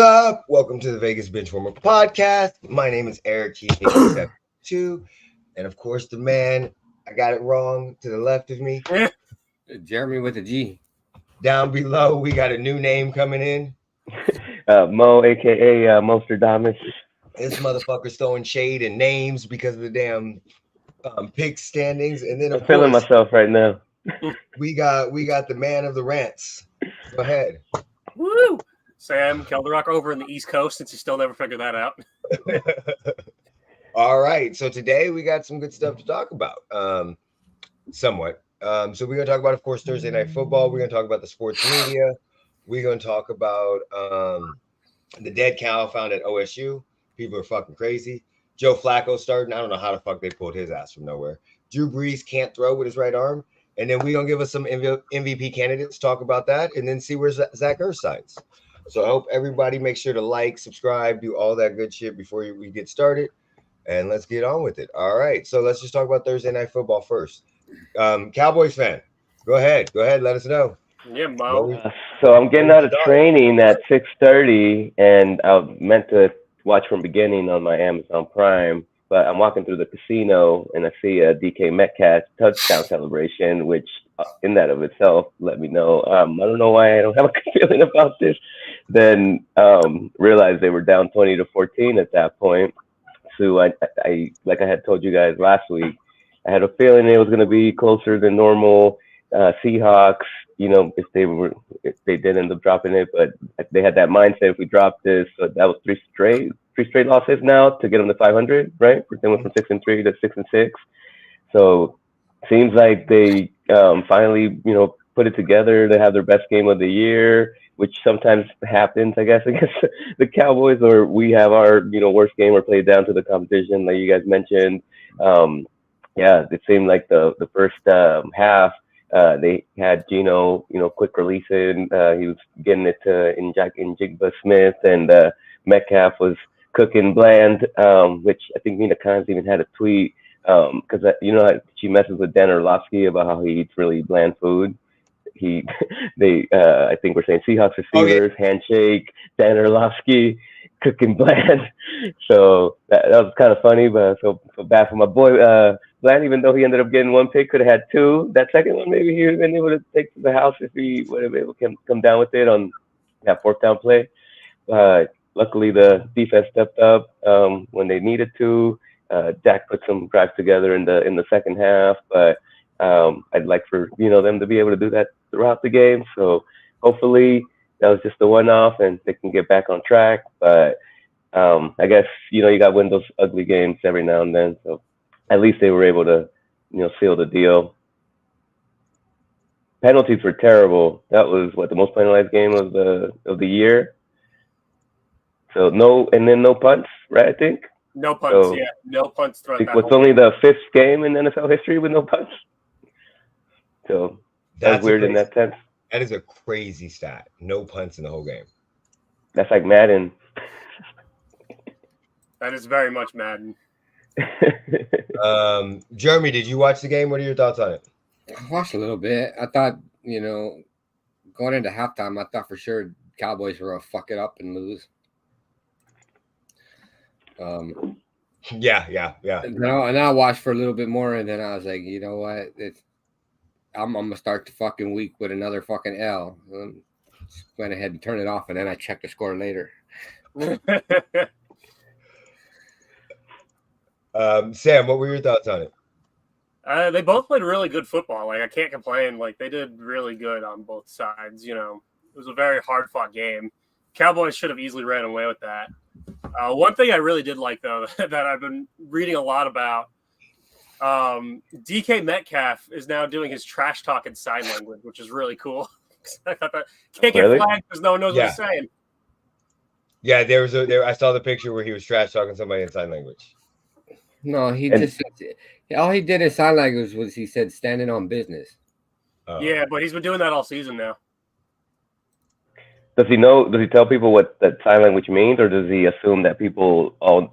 up? Welcome to the Vegas Benchwarmer Podcast. My name is Eric T72. And of course, the man, I got it wrong, to the left of me. Jeremy with a G. Down below, we got a new name coming in. Mo, a.k.a. Mostradamus. This motherfucker's throwing shade and names because of the damn pick standings. And then, I'm feeling myself right now. we got the man of the rants. Go ahead. Woo! Sam Kelderock over in the East Coast, since you still never figured that out. All right. So today we got some good stuff to talk about. Somewhat. So we're going to talk about, of course, Thursday Night Football. We're going to talk about the sports media. We're going to talk about the dead cow found at OSU. People are fucking crazy. Joe Flacco starting. I don't know how the fuck they pulled his ass from nowhere. Drew Brees can't throw with his right arm. And then we're going to give us some MVP candidates, talk about that, and then see where Zach Ertz signs. So I hope everybody make sure to like, subscribe, do all that good shit before we get started. And let's get on with it. All right. So let's just talk about Thursday Night Football first. Cowboys fan, go ahead. Let us know. Yeah, Mo. So I'm getting out of training at 6:30, and I meant to watch from beginning on my Amazon Prime. But I'm walking through the casino, and I see a DK Metcalf touchdown celebration, which in that of itself let me know. I don't know why I don't have a good feeling about this. Then realized they were down 20-14 at that point. So I like I had told you guys last week, I had a feeling it was going to be closer than normal. Seahawks, if they did end up dropping it, but they had that mindset if we dropped this. So that was three straight losses now to get them to 500, right? They went from 6-3 to 6-6. So seems like they finally, put it together. They have their best game of the year, which sometimes happens, I guess, against the Cowboys, or we have our, worst game or played down to the competition, like you guys mentioned. Yeah, it seemed like the first half, they had Geno, quick releasing. He was getting it to Njigba Smith, and Metcalf was cooking bland, which I think Nina Khan's even had a tweet because she messes with Dan Orlovsky about how he eats really bland food. I think we're saying Seahawks receivers, handshake, Dan Orlovsky, cooking bland. So that was kind of funny, but so bad for my boy Bland, even though he ended up getting one pick, could have had two. That second one, maybe he would have been able to take to the house if he would have been able to come down with it on that fourth down play. Luckily, the defense stepped up when they needed to. Dak put some drives together in the second half, but I'd like for them to be able to do that throughout the game. So hopefully that was just a one-off and they can get back on track. But I guess you got to win those ugly games every now and then. So at least they were able to seal the deal. Penalties were terrible. That was the most penalized game of the year. So no punts, right? I think. No punts, so, no punts throughout that. It's only the fifth game in NFL history with no punts. So that's weird in that sense. That is a crazy stat. No punts in the whole game. That's like Madden. That is very much Madden. Jeremy, did you watch the game? What are your thoughts on it? I watched a little bit. I thought, going into halftime, I thought for sure Cowboys were going to fuck it up and lose. Yeah. And I watched for a little bit more, and then I was like, you know what? I'm gonna start the fucking week with another fucking L. Just went ahead and turned it off, and then I checked the score later. Sam, what were your thoughts on it? They both played really good football. Like, I can't complain. Like, they did really good on both sides. It was a very hard-fought game. Cowboys should have easily ran away with that. One thing I really did like, though, that I've been reading a lot about, DK Metcalf is now doing his trash talk in sign language, which is really cool. I thought that can't get flagged because no one knows what he's saying. Yeah, I saw the picture where he was trash talking somebody in sign language. No, all he did in sign language was he said standing on business. Yeah, but he's been doing that all season now. Does he tell people what that sign language means, or does he assume that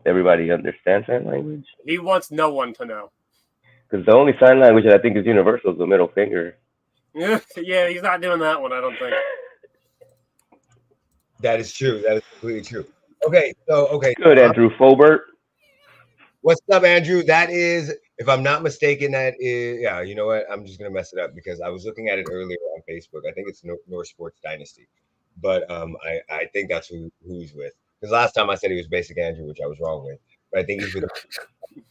everybody understands sign language? He wants no one to know. Because the only sign language that I think is universal is the middle finger. Yeah, he's not doing that one, I don't think. That is true. That is completely true. Okay, Good, Andrew Fobert. What's up, Andrew? That is, if I'm not mistaken, that is, yeah, you know what? I'm just going to mess it up because I was looking at it earlier on Facebook. I think it's North Sports Dynasty, but I think that's who he's with. Because last time I said he was Basic Andrew, which I was wrong with, but I think he's with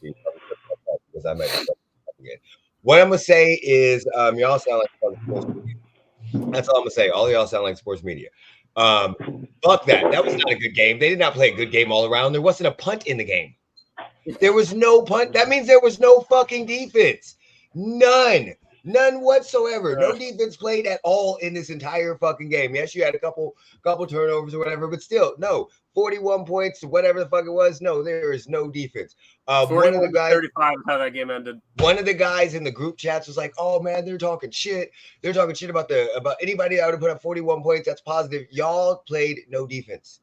because I might be again. What I'm going to say is, y'all sound like sports media. That's all I'm going to say. All y'all sound like sports media. Fuck that. That was not a good game. They did not play a good game all around. There wasn't a punt in the game. There was no punt. That means there was no fucking defense. None whatsoever. No defense played at all in this entire fucking game. Yes, you had a couple turnovers or whatever, but still, no. 41 points, whatever the fuck it was. No, there is no defense. One of the guys, 35 is how that game ended. One of the guys in the group chats was like, "Oh man, they're talking shit. They're talking shit about anybody that would have put up 41 points. That's positive. Y'all played no defense.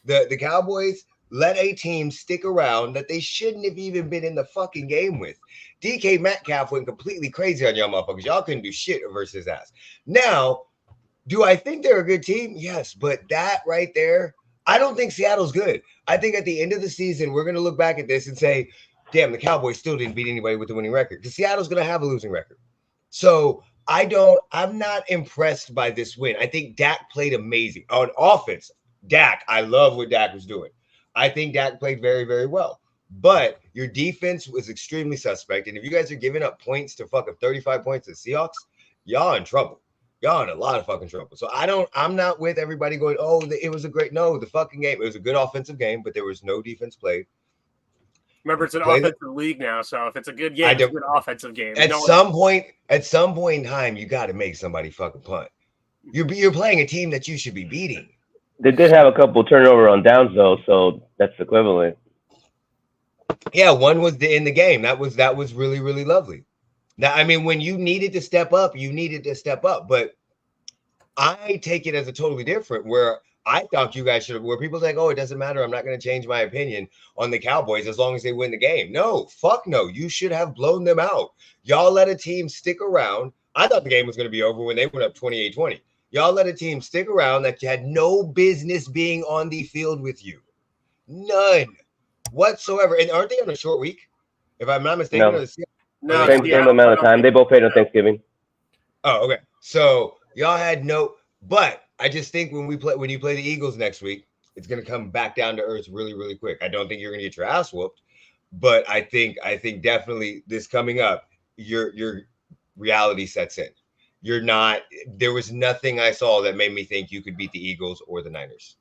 The Cowboys let a team stick around that they shouldn't have even been in the fucking game with. DK Metcalf went completely crazy on y'all motherfuckers. Y'all couldn't do shit versus his ass. Now, do I think they're a good team? Yes, but that right there, I don't think Seattle's good. I think at the end of the season, we're going to look back at this and say, damn, the Cowboys still didn't beat anybody with the winning record because Seattle's going to have a losing record. So I'm not impressed by this win. I think Dak played amazing. On offense, I love what Dak was doing. I think Dak played very, very well. But your defense was extremely suspect. And if you guys are giving up points to fucking 35 points to the Seahawks, y'all in trouble. Y'all in a lot of fucking trouble. So I'm not with everybody going, oh, it was a great, no, the fucking game. It was a good offensive game, but there was no defense played. Remember, it's an offensive league now. So if it's a good game, it's a good offensive game. At some point in time, you got to make somebody fucking punt. You're playing a team that you should be beating. They did have a couple turnover on downs though, so that's equivalent. Yeah, one was in the game. That was really, really lovely. Now, I mean, when you needed to step up, you needed to step up. But I take it as a totally different where I thought you guys should have, where people's like, oh, it doesn't matter. I'm not going to change my opinion on the Cowboys as long as they win the game. No, fuck no. You should have blown them out. Y'all let a team stick around. I thought the game was going to be over when they went up 28-20. Y'all let a team stick around that had no business being on the field with you. None whatsoever. And aren't they on a short week? If I'm not mistaken. No. Same amount of time. They both played on Thanksgiving. Oh, okay. So y'all had but I just think when you play the Eagles next week, it's going to come back down to earth really, really quick. I don't think you're going to get your ass whooped, but I think definitely this coming up, your reality sets in. There was nothing I saw that made me think you could beat the Eagles or the Niners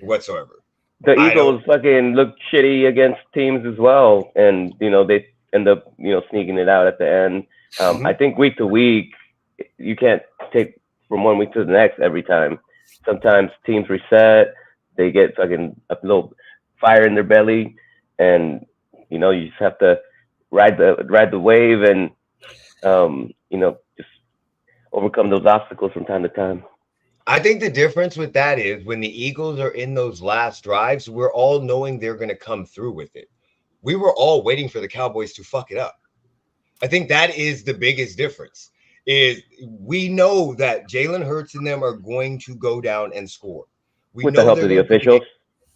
whatsoever. The Eagles fucking look shitty against teams as well. And, they end up, sneaking it out at the end. I think week to week, you can't take from one week to the next every time. Sometimes teams reset. They get fucking a little fire in their belly. And, you just have to ride the wave and, just overcome those obstacles from time to time. I think the difference with that is when the Eagles are in those last drives, we're all knowing they're going to come through with it. We were all waiting for the Cowboys to fuck it up. I think that is the biggest difference. Is we know that Jalen Hurts and them are going to go down and score. With the help of the officials?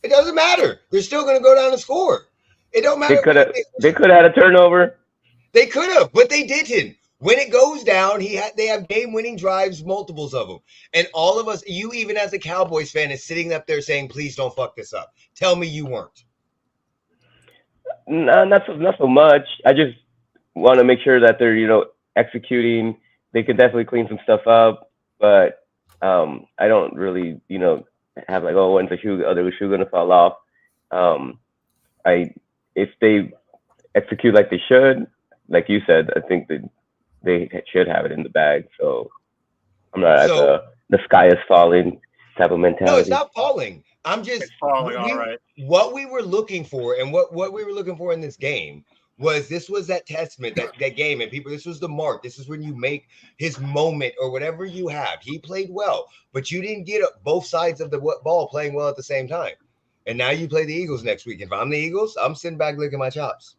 It doesn't matter. They're still going to go down and score. It don't matter. They could have had a turnover. They could have, but they didn't. When it goes down, they have game-winning drives, multiples of them. And all of us, you even as a Cowboys fan, is sitting up there saying, please don't fuck this up. Tell me you weren't. No, not so much. I just want to make sure that they're, executing. They could definitely clean some stuff up, but I don't really, have like, oh, when's the other shoe going to fall off? If they execute like they should, like you said, I think that they should have it in the bag. So I'm not at the sky is falling type of mentality. No, it's not falling. I'm just falling. All right. What we were looking for and what we were looking for in this game was that testament, that game, and people, this was the mark. This is when you make his moment or whatever you have. He played well, but you didn't get both sides of the ball playing well at the same time. And now you play the Eagles next week. If I'm the Eagles, I'm sitting back licking my chops.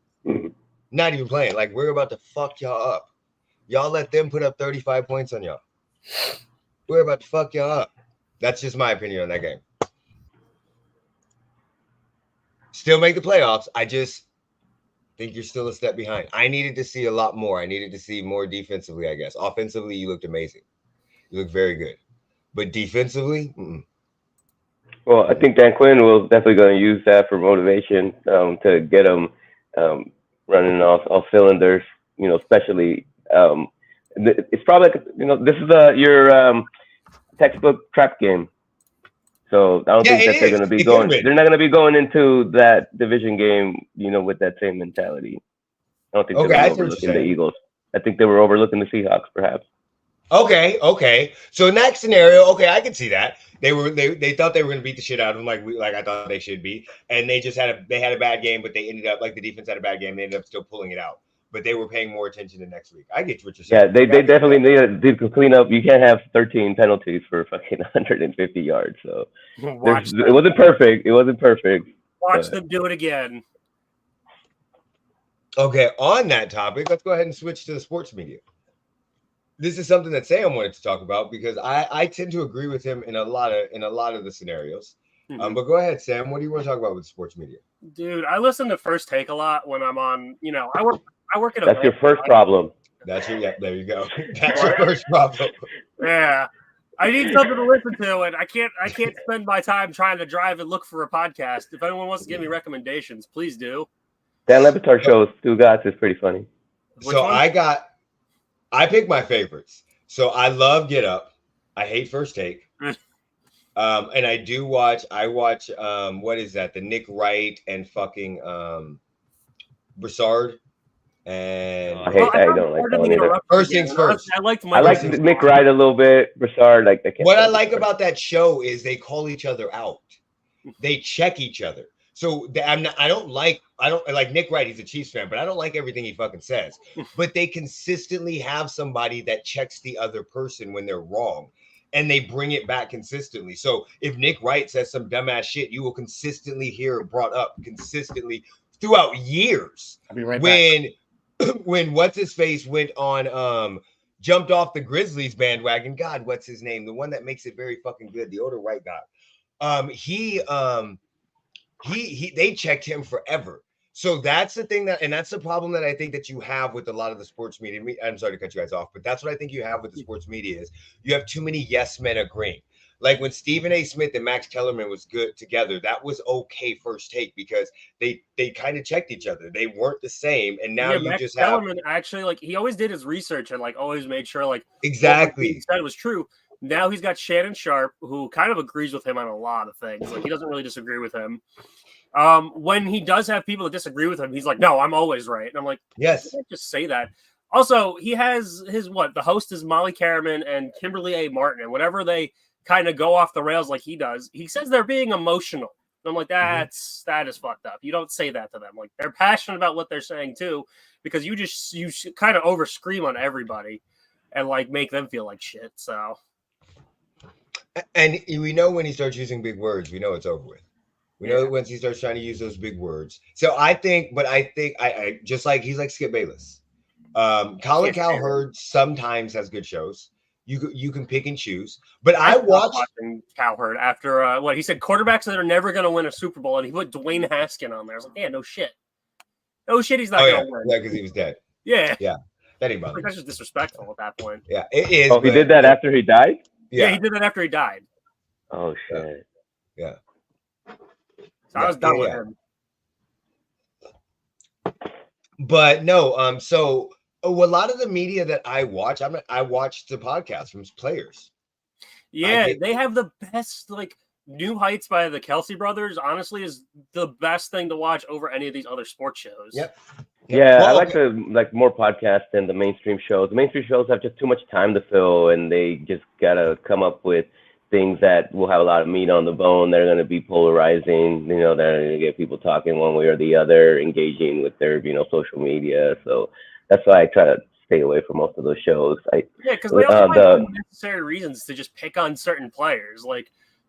Not even playing. Like, we're about to fuck y'all up. Y'all let them put up 35 points on y'all. We're about to fuck y'all up. That's just my opinion on that game. still make the playoffs. I just think you're still a step behind. I needed to see a lot more. I needed to see more defensively, I guess. Offensively, you looked amazing. You looked very good. But defensively, Well, I think Dan Quinn was definitely going to use that for motivation to get them running off cylinders. You know, especially it's probably like, this is your textbook trap game. So I don't think that they're going to be going. They're not going to be going into that division game, with that same mentality. I don't think they were overlooking the Eagles. I think they were overlooking the Seahawks, perhaps. Okay. So in that scenario, I can see that. They thought they were going to beat the shit out of them, like I thought they should be, and they just had a bad game, but they ended up, like, the defense had a bad game. They ended up still pulling it out, but they were paying more attention to next week. I get what you're saying. Yeah, they definitely need to clean up. You can't have 13 penalties for fucking 150 yards. So it wasn't perfect. Watch them do it again. Okay, on that topic, let's go ahead and switch to the sports media. This is something that Sam wanted to talk about because I tend to agree with him in a lot of the scenarios. Mm-hmm. But go ahead, Sam. What do you want to talk about with sports media? Dude, I listen to First Take a lot when I'm on. I work at a. That's your first problem. There you go. That's your first problem. Yeah, I need something to listen to, and I can't spend my time trying to drive and look for a podcast. If anyone wants to give me recommendations, please do. Dan Levitar shows Stu Gotts is pretty funny. I pick my favorites. So I love Get Up. I hate First Take. And I watch what is that? The Nick Wright and fucking Broussard. And I don't like that one either. First things first. I like Nick Wright a little bit. Broussard, what I like about that show is they call each other out. They check each other. So I don't like Nick Wright. He's a Chiefs fan, but I don't like everything he fucking says. But they consistently have somebody that checks the other person when they're wrong, and they bring it back consistently. So if Nick Wright says some dumbass shit, you will consistently hear it brought up consistently throughout years. I'll be right back. When what's his face went on jumped off the Grizzlies bandwagon. God, what's his name? The one that makes it very fucking good, the older white guy. They checked him forever. So that's the thing that's the problem that I think that you have with a lot of the sports media. I'm sorry to cut you guys off, but that's what I think you have with the sports media is you have too many yes men agreeing. Like when Stephen A. Smith and Max Kellerman was good together, that was okay First Take because they kind of checked each other. They weren't the same, and now you Max just Kellerman actually he always did his research and always made sure exactly what he said was true. Now he's got Shannon Sharp, who kind of agrees with him on a lot of things. He doesn't really disagree with him. When he does have people that disagree with him, he's like, "No, I'm always right." And I'm like, "Yes, you can't just say that." Also, he has the host is Molly Karaman and Kimberly A. Martin, and whenever they kind of go off the rails like he does, he says they're being emotional. And I'm like, that is fucked up. You don't say that to them. They're passionate about what they're saying too, because you kind of over scream on everybody and make them feel like shit. So. And we know when he starts using big words, we know it's over with. We know once he starts trying to use those big words. So I think I just like he's like Skip Bayless. Colin Cowherd sometimes has good shows. You can pick and choose. But I watched Cowherd after he said quarterbacks that are never going to win a Super Bowl, and he put Dwayne Haskin on there. I was like, yeah, no shit, he's not going to win. Yeah, because he was dead. Yeah. That ain't bothered. That's just disrespectful at that point. Yeah, it is. Oh, he did that after he died? Yeah, he did that after he died. Oh shit. Yeah. So I was done with him. But no, so a lot of the media that I watch, I watch the podcast from players. Yeah, they have the best New Heights by the Kelsey brothers. Honestly, is the best thing to watch over any of these other sports shows. Yep. Yeah, I like more podcasts than the mainstream shows. The mainstream shows have just too much time to fill, and they just gotta come up with things that will have a lot of meat on the bone. They're going to be polarizing. They're going to get people talking one way or the other, engaging with their social media. So that's why I try to stay away from most of those shows. Because they also have unnecessary reasons to just pick on certain players.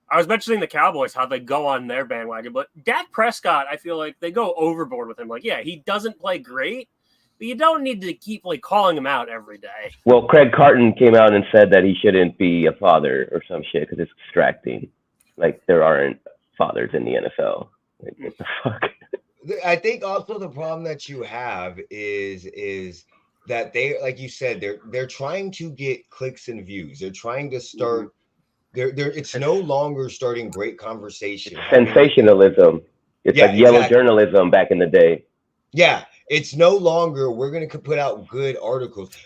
I was mentioning the Cowboys, how they go on their bandwagon, but Dak Prescott, I feel like they go overboard with him. He doesn't play great, but you don't need to keep calling him out every day. Well, Craig Carton came out and said that he shouldn't be a father or some shit because it's distracting. There aren't fathers in the NFL. What the fuck? I think also the problem that you have is that they, like you said, they're trying to get clicks and views. They're trying to start. They're it's no longer starting great conversation. Sensationalism. It's Yeah, like yellow exactly. journalism back in the day. Yeah, it's no longer we're going to put out good articles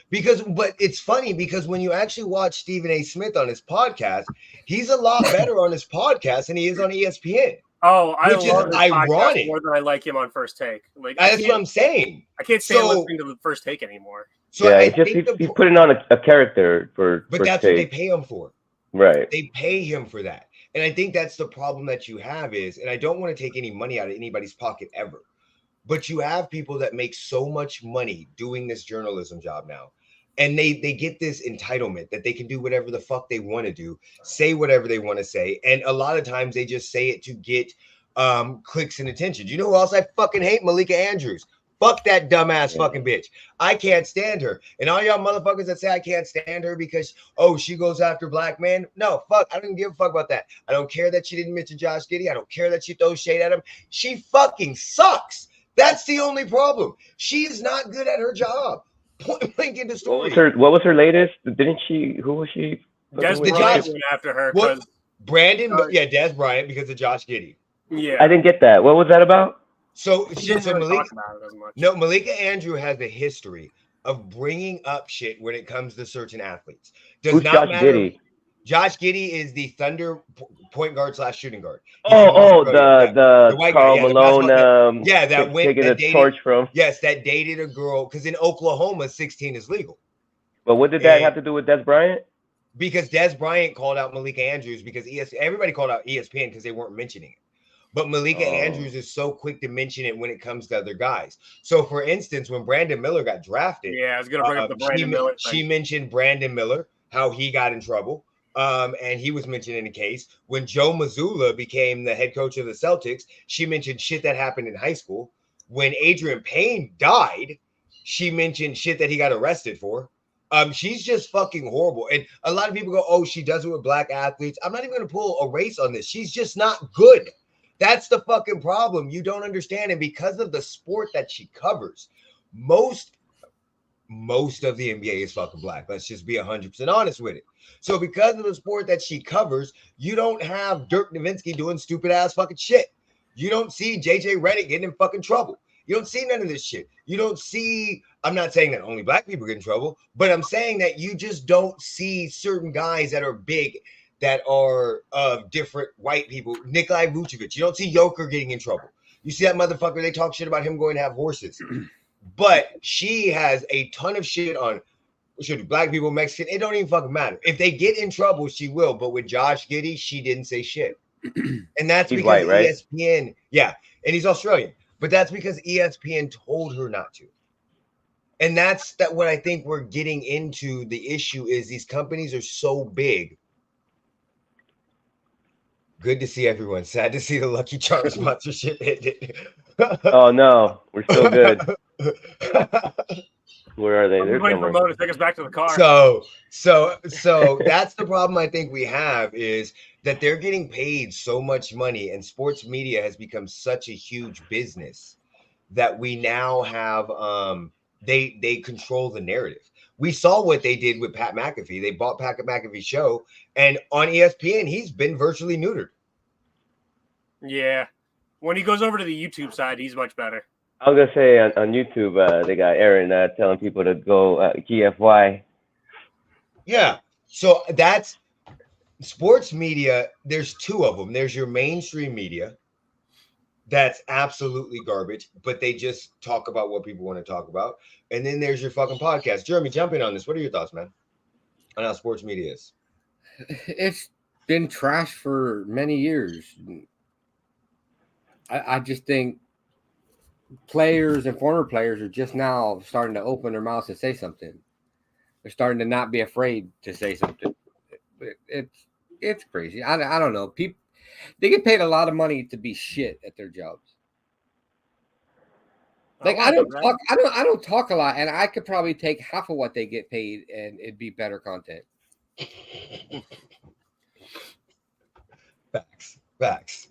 but it's funny because when you actually watch Stephen A. Smith on his podcast, he's a lot better on his podcast than he is on ESPN. Oh, I which is love his podcast ironic. more than I like him on First Take. Like That's what I'm saying. I can't stand listening to the First Take anymore. So yeah, he's putting on a character for. But that's what they pay him for. Right. They pay him for that. And I think that's the problem that you have is, and I don't want to take any money out of anybody's pocket ever, but you have people that make so much money doing this journalism job now. And they get this entitlement that they can do whatever the fuck they want to do, say whatever they want to say. And a lot of times they just say it to get clicks and attention. You know who else I fucking hate? Malika Andrews. Fuck that dumbass fucking bitch. I can't stand her. And all y'all motherfuckers that say I can't stand her because, oh, she goes after black men. No, fuck. I don't give a fuck about that. I don't care that she didn't mention Josh Giddey. I don't care that she throws shade at him. She fucking sucks. That's the only problem. She is not good at her job. Point blank in the story. What was her latest? Didn't she? Who was she? Des Bryant went after her. What? Brandon? Yeah, Des Bryant because of Josh Giddey. Yeah. I didn't get that. What was that about? So Malika, Malika Andrew has a history of bringing up shit when it comes to certain athletes. Who's Josh Giddey? Josh Giddey is the Thunder point guard / shooting guard. The white Karl guy, Malone. that went taking a torch from. Yes, that dated a girl because in Oklahoma, 16 is legal. But what did that have to do with Des Bryant? Because Des Bryant called out Malika Andrews because everybody called out ESPN because they weren't mentioning it. But Malika Andrews is so quick to mention it when it comes to other guys. So, for instance, when Brandon Miller got drafted, I was going to bring up the Brandon Miller thing. She mentioned Brandon Miller, how he got in trouble, and he was mentioned in the case. When Joe Mazzulla became the head coach of the Celtics, she mentioned shit that happened in high school. When Adrian Payne died, she mentioned shit that he got arrested for. She's just fucking horrible. And a lot of people go, oh, she does it with black athletes. I'm not even going to pull a race on this. She's just not good. That's the fucking problem. You don't understand. And because of the sport that she covers, most of the NBA is fucking black. Let's just be 100% honest with it. So because of the sport that she covers, you don't have Dirk Nowitzki doing stupid ass fucking shit. You don't see JJ Redick getting in fucking trouble. You don't see none of this shit. You don't see, I'm not saying that only black people get in trouble, but I'm saying that you just don't see certain guys that are big that are different white people. Nikolai Vucevic. You don't see Joker getting in trouble. You see that motherfucker, they talk shit about him going to have horses. But she has a ton of shit on should black people, Mexican. It don't even fucking matter. If they get in trouble, she will. But with Josh Giddey, she didn't say shit. And that's because white, right? ESPN, and he's Australian. But that's because ESPN told her not to. And that's what I think we're getting into. The issue is these companies are so big. Good to see everyone. Sad to see the Lucky Charms sponsorship ended. Oh no, we're still good. Where are they? They're waiting for Mo to take us back to the car. So that's the problem I think we have is that they're getting paid so much money, and sports media has become such a huge business that we now have they control the narrative. We saw what they did with Pat McAfee. They bought Pat McAfee's show, and on ESPN, he's been virtually neutered. Yeah. When he goes over to the YouTube side, he's much better. I was gonna say on YouTube, they got Aaron telling people to go GFY. Yeah. So that's sports media. There's two of them. There's your mainstream media. That's absolutely garbage, but they just talk about what people want to talk about. And then there's your fucking podcast. Jeremy, jump in on this. What are your thoughts, man, on how sports media is? It's been trash for many years. I just think players and former players are just now starting to open their mouths and say something. They're starting to not be afraid to say something. It's crazy. I don't know. People, they get paid a lot of money to be shit at their jobs. Like I don't talk a lot, and I could probably take half of what they get paid, and it'd be better content. Facts.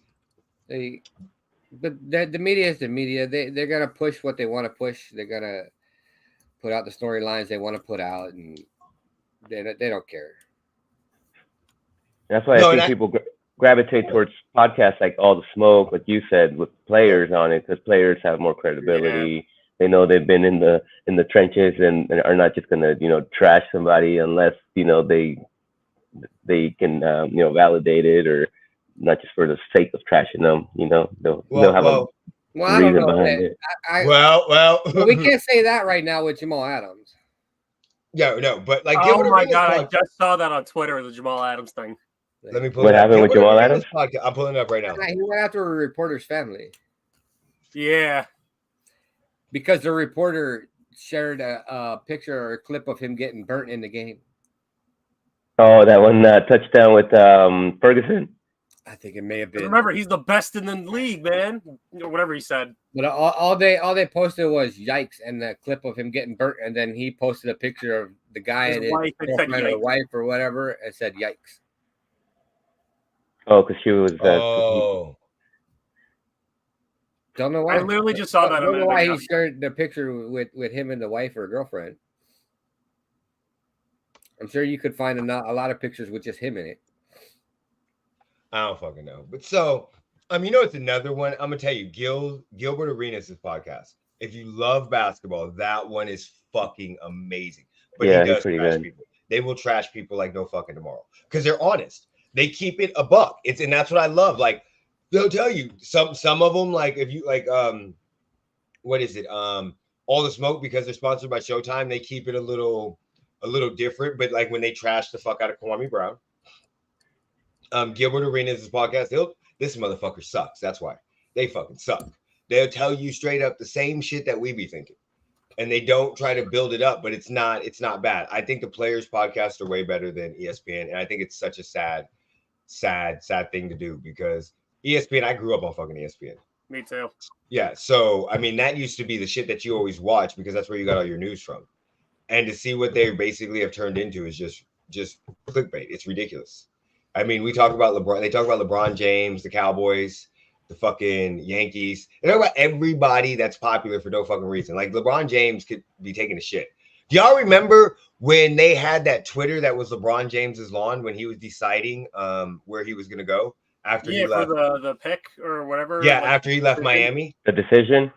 But the media is the media. They're gonna push what they want to push. They're gonna put out the storylines they want to put out, and they don't care. That's why I think people gravitate towards podcasts like All the Smoke, like you said, with players on it, because players have more credibility. Yeah. They know they've been in the trenches and are not just gonna trash somebody unless they can validate it, or not just for the sake of trashing them. They'll have a reason behind it. Well, we can't say that right now with Jamal Adams. No, but like, oh my god, I just saw that on Twitter, the Jamal Adams thing. Let me pull what happened with Jamal Adams? I'm pulling it up right now. He went after a reporter's family. Yeah, because the reporter shared a picture or a clip of him getting burnt in the game. Oh, that one touchdown with Ferguson. I think it may have been. Remember, he's the best in the league, man. Or whatever he said. But all they posted was yikes and the clip of him getting burnt, and then he posted a picture of the guy and his girlfriend or wife or whatever, and said yikes. Oh, because she was. Don't know why. I literally just saw that. I don't know why he shared the picture with him and the wife or girlfriend. I'm sure you could find a lot of pictures with just him in it. I don't fucking know. But so, it's another one. I'm gonna tell you, Gilbert Arenas' podcast. If you love basketball, that one is fucking amazing. But yeah, he does trash people. They will trash people like no fucking tomorrow because they're honest. They keep it a buck. And that's what I love. Like, they'll tell you some of them, like, if you like what is it? All the Smoke, because they're sponsored by Showtime, they keep it a little different. But like when they trash the fuck out of Kwame Brown, Gilbert Arenas' podcast, this motherfucker sucks. That's why they fucking suck. They'll tell you straight up the same shit that we be thinking, and they don't try to build it up. But it's not bad. I think the Players podcast are way better than ESPN, and I think it's such a sad thing to do, because ESPN, I grew up on fucking ESPN. Me too. Yeah, so that used to be the shit that you always watch because that's where you got all your news from. And to see what they basically have turned into is just clickbait. It's ridiculous. We talk about LeBron. They talk about LeBron James, the Cowboys, the fucking Yankees. They talk about everybody that's popular for no fucking reason. Like, LeBron James could be taking a shit. Do y'all remember when they had that Twitter that was LeBron James's lawn when he was deciding where he was going to go after he left? For the pick or whatever. Yeah, after he left Miami. The decision?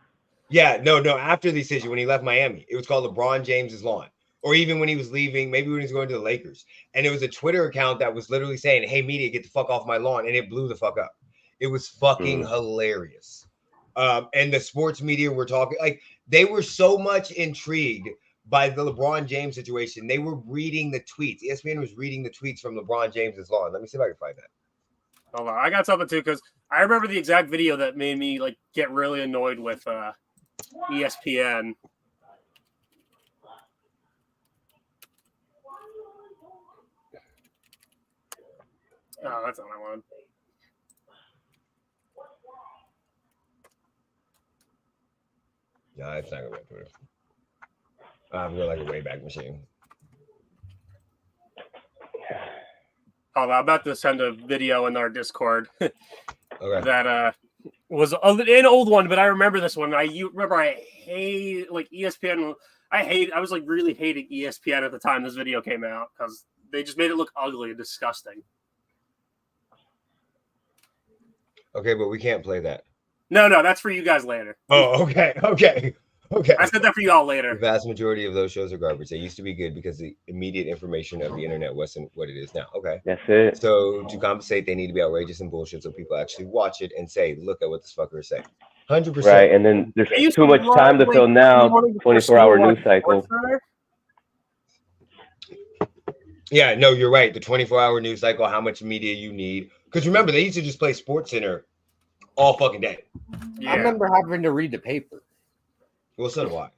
Yeah, no, after the decision, when he left Miami. It was called LeBron James's lawn. Or even when he was leaving, maybe when he was going to the Lakers. And it was a Twitter account that was literally saying, hey, media, get the fuck off my lawn. And it blew the fuck up. It was fucking hilarious. And the sports media were talking, like, they were so much intrigued by the LeBron James situation. They were reading the tweets. ESPN was reading the tweets from LeBron James's lawn. Let me see if I can find that. Hold on. I got something too, because I remember the exact video that made me like get really annoyed with ESPN. Oh, that's not what I wanted. No, it's not gonna be on Twitter. I'm going like a Wayback Machine. Oh, I'm about to send a video in our Discord Okay. that was an old one, but I remember this one. I hate like ESPN. I was like really hating ESPN at the time this video came out because they just made it look ugly and disgusting. Okay, but we can't play that. No, that's for you guys later. Oh, okay. I said that for y'all later. The vast majority of those shows are garbage. They used to be good because the immediate information of the internet wasn't what it is now. Okay. That's it. So to compensate, they need to be outrageous and bullshit so people actually watch it and say, look at what this fucker is saying. 100%. Right, and then there's too much time to fill now. 24-hour news cycle. Yeah, no, you're right. The 24-hour news cycle, how much media you need. Because remember, they used to just play SportsCenter all fucking day. Yeah. I remember having to read the paper. Well, so do I.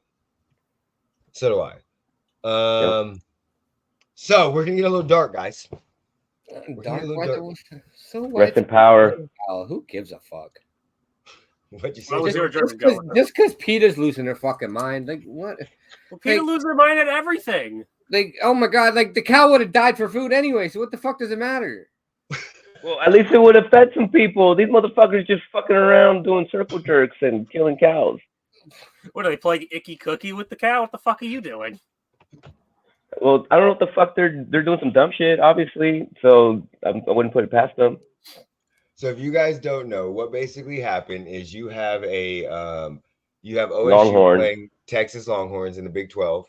So we're gonna get a little dark, guys. Rest in power. Who gives a fuck? What you say? Just because Peter's losing their fucking mind, like what? Well, Peter loses their mind at everything. Like, oh my god, like the cow would have died for food anyway. So what the fuck does it matter? Well, at least it would have fed some people. These motherfuckers just fucking around doing circle jerks and killing cows. What are they playing Icky Cookie with the cow? What the fuck are you doing? Well, I don't know what the fuck they're doing some dumb shit, obviously. So I wouldn't put it past them. So if you guys don't know, what basically happened is you have OSU Longhorns playing Texas Longhorns in the Big 12.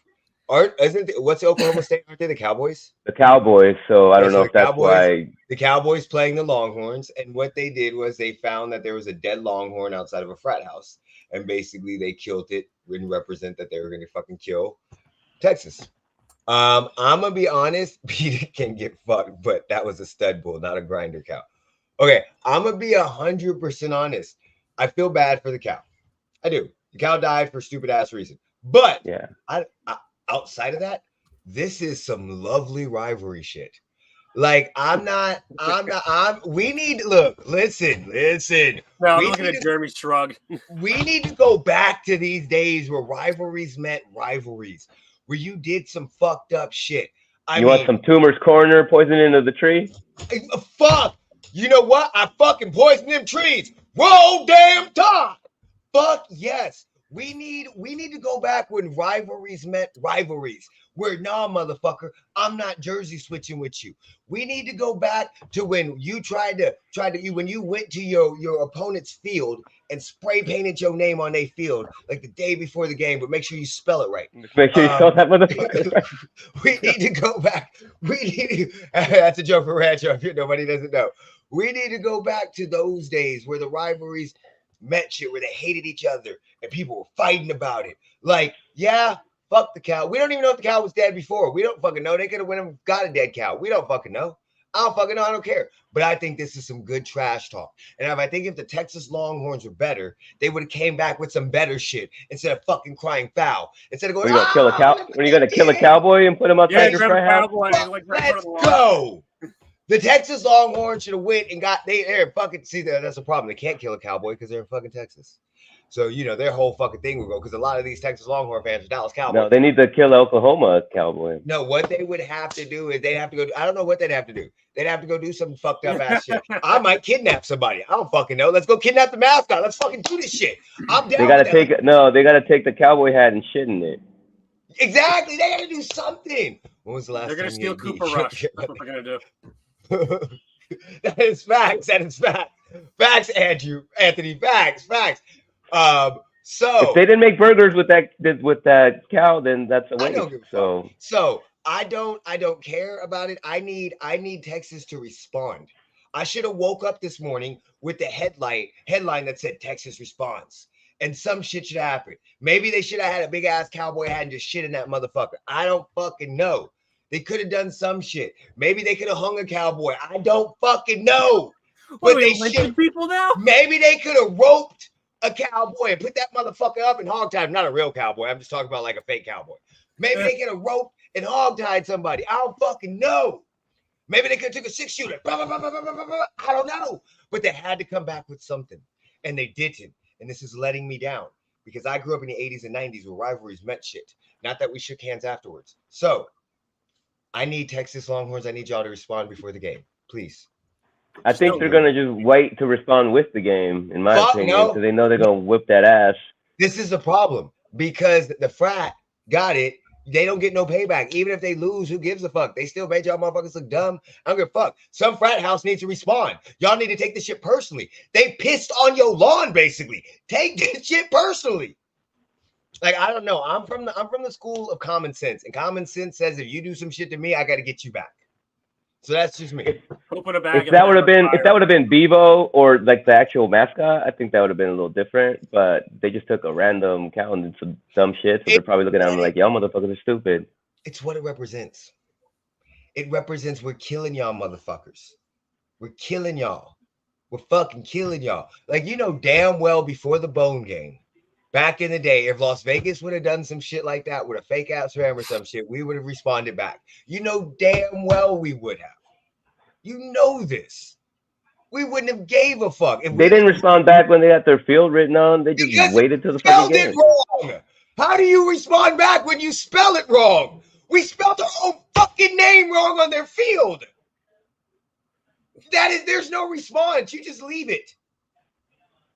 What's Oklahoma State? Aren't they the Cowboys? The Cowboys. So I don't know if that's Cowboys, why the Cowboys playing the Longhorns, and what they did was they found that there was a dead Longhorn outside of a frat house, and basically they killed it and represent that they were going to fucking kill Texas. I'm gonna be honest, Peter can get fucked, but that was a stud bull, not a grinder cow. Okay, I'm gonna be 100% honest. I feel bad for the cow. I do. The cow died for stupid ass reason. But yeah. I outside of that, this is some lovely rivalry shit. Like we need listen. No, I'm looking at Jeremy Shrug. We need to go back to these days where rivalries met rivalries, where you did some fucked up shit. You want some Tumor's Corner poisoning of the tree? Fuck. You know what? I fucking poisoned them trees. Roll damn time. Fuck yes. We need to go back when rivalries met rivalries. Where motherfucker, I'm not jersey switching with you. We need to go back to when you when you went to your opponent's field and spray painted your name on their field like the day before the game, but make sure you spell it right. Make sure you spell that motherfucker right. We need to go back. That's a joke for Rancho if nobody doesn't know. We need to go back to those days where the rivalries met shit, where they hated each other and people were fighting about it. Like, yeah, fuck the cow. We don't even know if the cow was dead before. We don't fucking know. They could have went and got a dead cow. We don't fucking know. I don't fucking know. I don't care. But I think this is some good trash talk. And I think if the Texas Longhorns were better, they would have came back with some better shit instead of fucking crying foul. Instead of going, when are you gonna kill a cowboy and put him outside your frat house? Let's go. The Texas Longhorns should have went and got they're fucking that's a problem. They can't kill a cowboy because they're in fucking Texas. So their whole fucking thing will go because a lot of these Texas Longhorn fans are Dallas Cowboys. No, they need to kill Oklahoma cowboy. No, what they would have to do is they'd have to go. I don't know what they'd have to do. They'd have to go do some fucked up ass shit. I might kidnap somebody. I don't fucking know. Let's go kidnap the mascot. Let's fucking do this shit. I'm down. They gotta take the cowboy hat and shit in it. Exactly. They gotta do something. When was the last? They're gonna steal Cooper Rush. That's what they're gonna do. That is facts. Facts, Andrew. Anthony. Facts. So if they didn't make burgers with that cow, then that's a waste. So I don't care about it. I need Texas to respond. I should have woke up this morning with the headline that said Texas responds. And some shit should happen. Maybe they should have had a big ass cowboy hat and just shit in that motherfucker. I don't fucking know. They could have done some shit. Maybe they could have hung a cowboy. I don't fucking know. But they should. People now? Maybe they could have roped a cowboy and put that motherfucker up and hogtied. Not a real cowboy. I'm just talking about like a fake cowboy. Maybe they could have roped and hogtied somebody. I don't fucking know. Maybe they could have took a 6-shooter. I don't know. But they had to come back with something. And they didn't. And this is letting me down. Because I grew up in the 80s and 90s where rivalries meant shit. Not that we shook hands afterwards. So I need Texas Longhorns. I need y'all to respond before the game. Please. I think they're going to just wait to respond with the game, in my opinion, because they know they're going to whip that ass. This is the problem. Because the frat got it. They don't get no payback. Even if they lose, who gives a fuck? They still made y'all motherfuckers look dumb. I don't give a fuck. Some frat house needs to respond. Y'all need to take this shit personally. They pissed on your lawn, basically. Take this shit personally. Like, I don't know. I'm from the school of common sense. And common sense says if you do some shit to me, I got to get you back. So that's just me. If that would have been Bevo or like the actual mascot, I think that would have been a little different. But they just took a random cow and did some dumb shit. So they're probably looking at them like, y'all motherfuckers are stupid. It's what it represents. It represents we're killing y'all motherfuckers. We're killing y'all. We're fucking killing y'all. Like, damn well before the Bone game, back in the day, if Las Vegas would have done some shit like that with a fake ass ram or some shit, we would have responded back. Damn well we would have. This. We wouldn't have gave a fuck. If they didn't respond back when they got their field written on. They just waited till the fucking game. Wrong. How do you respond back when you spell it wrong? We spelled our own fucking name wrong on their field. There's no response. You just leave it.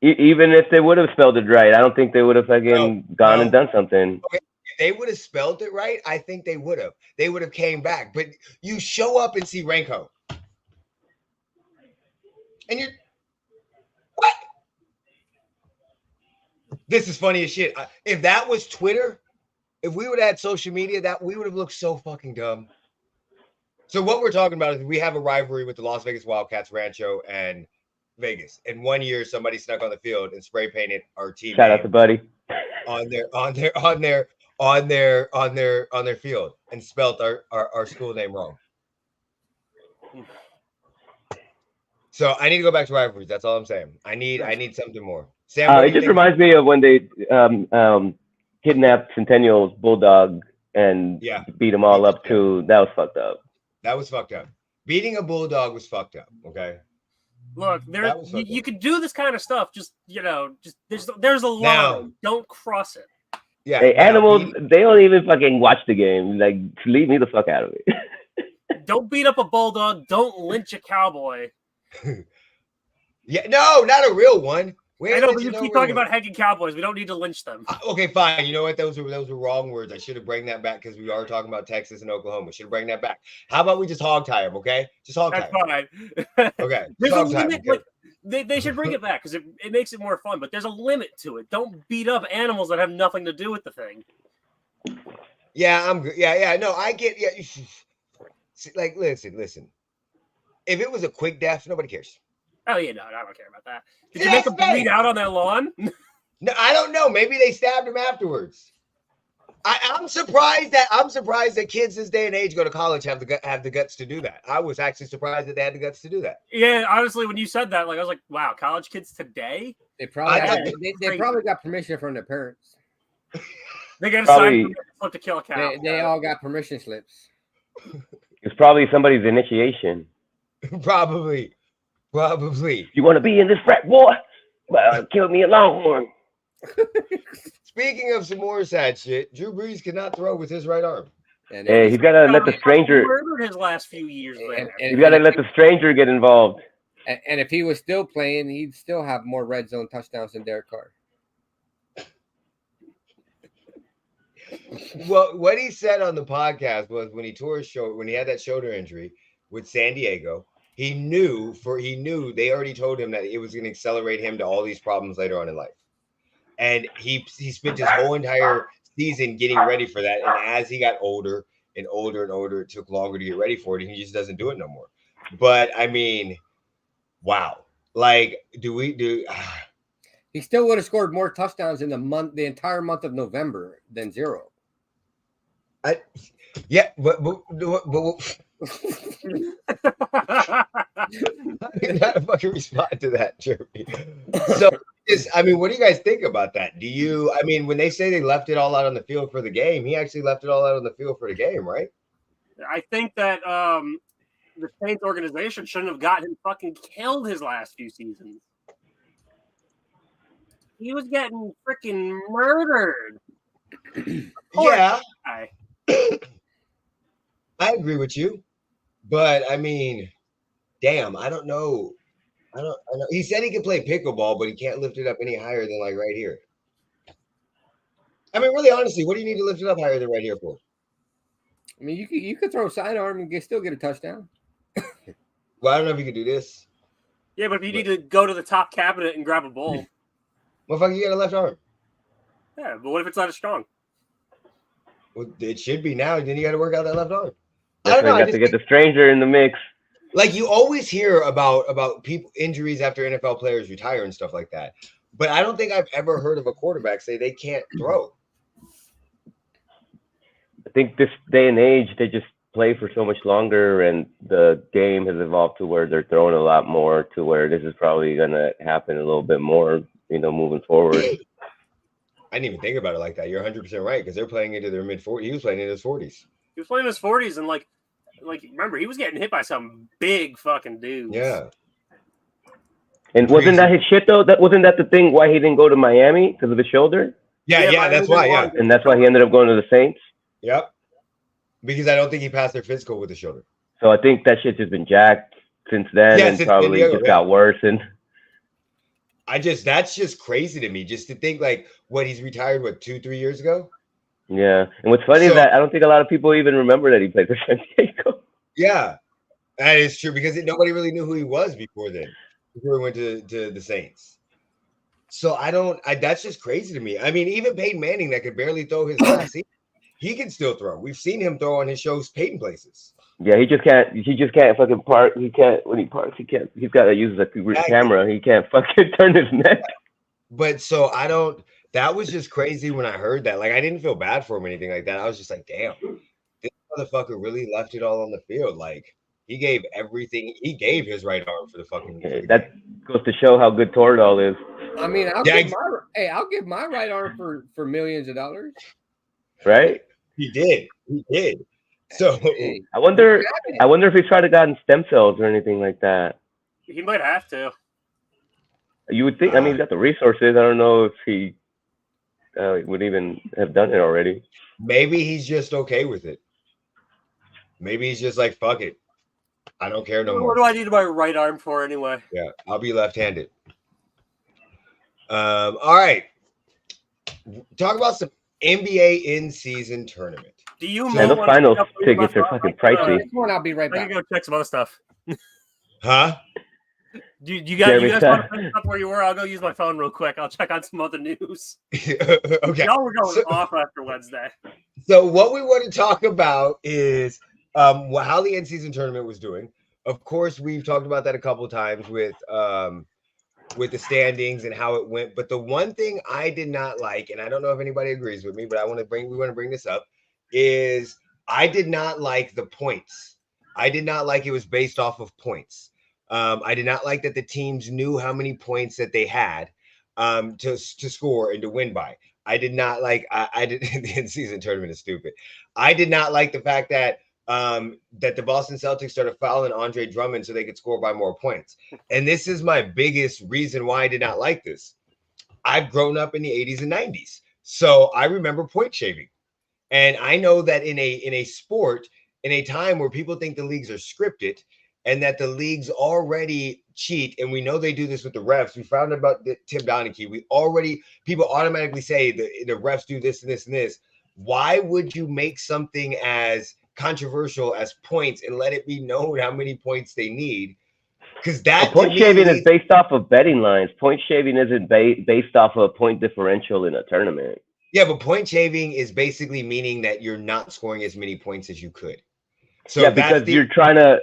Even if they would have spelled it right, I don't think they would have fucking gone and done something. Okay. If they would have spelled it right, I think they would have. They would have came back. But you show up and see Renko. And you're, what? This is funny as shit. If that was Twitter, if we would have had social media, that we would have looked so fucking dumb. So what we're talking about is we have a rivalry with the Las Vegas Wildcats, Rancho, and Vegas. And 1 year, somebody snuck on the field and spray painted our team. Shout out to Buddy on their field and spelt our school name wrong. So I need to go back to rivalries. That's all I'm saying. I need something more. Sam, it just reminds me of when they kidnapped Centennial's bulldog and beat them all up too. That was fucked up. That was fucked up. Beating a bulldog was fucked up. Okay. Look, you could do this kind of stuff. Just there's a line. Don't cross it. Yeah. Hey, animals, they don't even fucking watch the game. Like, leave me the fuck out of it. Don't beat up a bulldog. Don't lynch a cowboy. Yeah, no, not a real one. I know, but you keep talking about hanging cowboys. We don't need to lynch them. Okay, fine. You know what? Those were wrong words. I should have bring that back because we are talking about Texas and Oklahoma. We should have bring that back. How about we just hog tie them? Okay, just hog tie. That's fine. Okay, there's a limit. Okay? Like, they should bring it back because it makes it more fun. But there's a limit to it. Don't beat up animals that have nothing to do with the thing. Yeah, I'm good. Yeah. No, I get. Yeah, like listen. If it was a quick death, nobody cares. Oh yeah, no, I don't care about that. Did you make him bleed out on that lawn? No, I don't know. Maybe they stabbed him afterwards. I'm surprised that kids this day and age go to college have the guts to do that. I was actually surprised that they had the guts to do that. Yeah, honestly, when you said that, like I was like, wow, college kids today? They probably they probably got permission from their parents. They got a sign to kill a cow. They all got permission slips. It's probably somebody's initiation. Probably. You want to be in this frat, boy? Well, kill me a longhorn. Speaking of some more sad shit, Drew Brees cannot throw with his right arm. Hey, he's got to let the stranger. Murdered his last few years. He's got to let the stranger get involved. And if he was still playing, he'd still have more red zone touchdowns than Derek Carr. Well, what he said on the podcast was when he tore his shoulder, when he had that shoulder injury with San Diego. He knew they already told him that it was going to accelerate him to all these problems later on in life. And he spent his whole entire season getting ready for that. And as he got older and older, it took longer to get ready for it. And he just doesn't do it no more. But I mean, wow. Like, he still would have scored more touchdowns in the entire month of November than 0. Yeah, but I didn't have to fucking respond to that, Jeremy. So, what do you guys think about that? When they say they left it all out on the field for the game, he actually left it all out on the field for the game, right? I think that the Saints organization shouldn't have gotten him fucking killed his last few seasons. He was getting freaking murdered. Yeah. I agree with you. But I mean, damn, I don't know. I know. He said he could play pickleball, but he can't lift it up any higher than like right here. I mean, really, honestly, what do you need to lift it up higher than right here for? I mean, you could throw a sidearm and still get a touchdown. Well, I don't know if you could do this. Yeah, but if you need to go to the top cabinet and grab a bowl. Motherfucker, you got a left arm. Yeah, but what if it's not as strong? Well, it should be now. Then you got to work out that left arm. I don't know. You got to get the stranger in the mix. Like you always hear about people injuries after NFL players retire and stuff like that. But I don't think I've ever heard of a quarterback say they can't throw. I think this day and age, they just play for so much longer, and the game has evolved to where they're throwing a lot more, to where this is probably going to happen a little bit more, moving forward. I didn't even think about it like that. You're 100% right, because they're playing into their mid-40s. He was playing in his 40s. He was playing in his 40s, and like remember, he was getting hit by some big fucking dudes. Yeah. And wasn't that his shit though? Wasn't that the thing why he didn't go to Miami because of his shoulder? Yeah, that's why. Yeah, and that's why he ended up going to the Saints. Yep. Because I don't think he passed their physical with the shoulder. So I think that shit's just been jacked since then, and probably just got worse. And that's just crazy to me, just to think like what he's retired 2-3 years ago. Yeah, and what's funny is that I don't think a lot of people even remember that he played for San Diego. Yeah, that is true because nobody really knew who he was before then. Before he went to the Saints. So that's just crazy to me. I mean, even Peyton Manning that could barely throw his last season, he can still throw. We've seen him throw on his shows Peyton places. Yeah, he just can't fucking park. He can't, when he parks, he can't. He's got to use the camera. He can't fucking turn his neck. But so that was just crazy when I heard that. Like, I didn't feel bad for him or anything like that. I was just like, damn, this motherfucker really left it all on the field. Like, he gave everything. He gave his right arm for the fucking. That goes to show how good Toradol is. I mean, I'll give my right arm for millions of dollars. Right? He did. So I wonder if he's tried to gotten stem cells or anything like that. He might have to. You would think. I mean, he's got the resources. I don't know if he would even have done it already. Maybe he's just okay with it. Maybe he's just like, fuck it. I don't care no more. What do I need my right arm for anyway? Yeah, I'll be left-handed. All right. Talk about some NBA in-season tournament. Do you? And those finals tickets are fucking pricey. I'll be right back. I can go check some other stuff. Huh? You guys want to finish up where you were? I'll go use my phone real quick. I'll check on some other news. Okay. Y'all were going off after Wednesday. So what we want to talk about is how the in-season tournament was doing. Of course, we've talked about that a couple of times with the standings and how it went. But the one thing I did not like, and I don't know if anybody agrees with me, but we want to bring this up, is I did not like the points. I did not like it was based off of points. I did not like that the teams knew how many points that they had to score and to win by. I did not like. I did. The in-season tournament is stupid. I did not like the fact that that the Boston Celtics started fouling Andre Drummond so they could score by more points. And this is my biggest reason why I did not like this. I've grown up in the 80s and 90s, so I remember point shaving, and I know that in a sport, in a time where people think the leagues are scripted and that the leagues already cheat, and we know they do this with the refs. We found out about Tim Donaghy. People automatically say the refs do this and this and this. Why would you make something as controversial as points and let it be known how many points they need? Because that point shaving is based off of betting lines. Point shaving isn't based off of a point differential in a tournament. Yeah, but point shaving is basically meaning that you're not scoring as many points as you could. So yeah, because you're trying to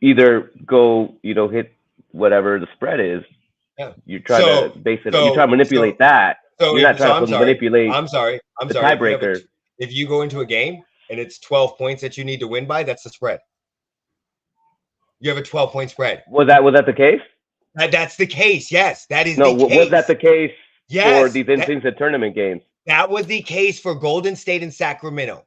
either go, hit whatever the spread is. Yeah. You're trying to base it. You're trying to manipulate that. So you're not trying to manipulate. I'm sorry. The tiebreaker. If you go into a game and it's 12 points that you need to win by, that's the spread. You have a 12-point spread. Was that the case? That's the case. Yes, that is the case. Was that the case for these in-season tournament games? That was the case for Golden State and Sacramento.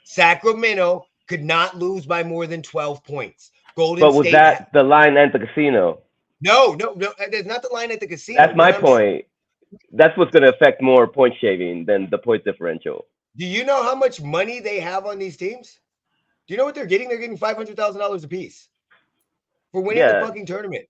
Sacramento could not lose by more than 12 points. But was that the line at the casino? No. There's not the line at the casino. That's my point. That's what's going to affect more point shaving than the point differential. Do you know how much money they have on these teams? Do you know what they're getting? They're getting $500,000 a piece for winning the fucking tournament.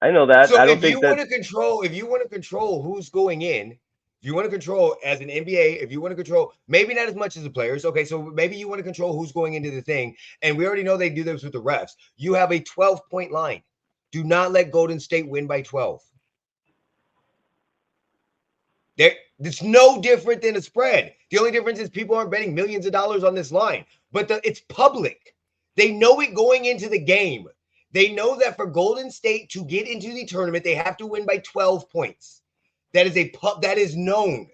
I know that. So I don't if think you want to control who's going in, if you want to control as an NBA, if you want to control, maybe not as much as the players. Okay, so maybe you want to control who's going into the thing. And we already know they do this with the refs. You have a 12-point line. Do not let Golden State win by 12. It's no different than a spread. The only difference is people aren't betting millions of dollars on this line. But it's public. They know it going into the game. They know that for Golden State to get into the tournament, they have to win by 12 points. That is known.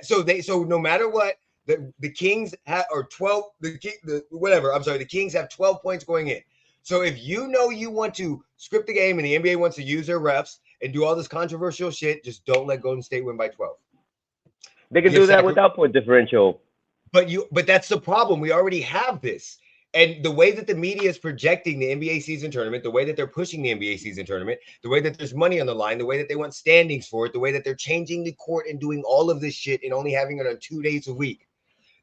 So no matter what, the Kings have or 12 the Kings have 12 points going in. So if you know you want to script the game and the NBA wants to use their refs and do all this controversial shit, just don't let Golden State win by 12. They can do that without point differential. But that's the problem. We already have this. And the way that the media is projecting the NBA season tournament, the way that they're pushing the NBA season tournament, the way that there's money on the line, the way that they want standings for it, the way that they're changing the court and doing all of this shit and only having it on 2 days a week.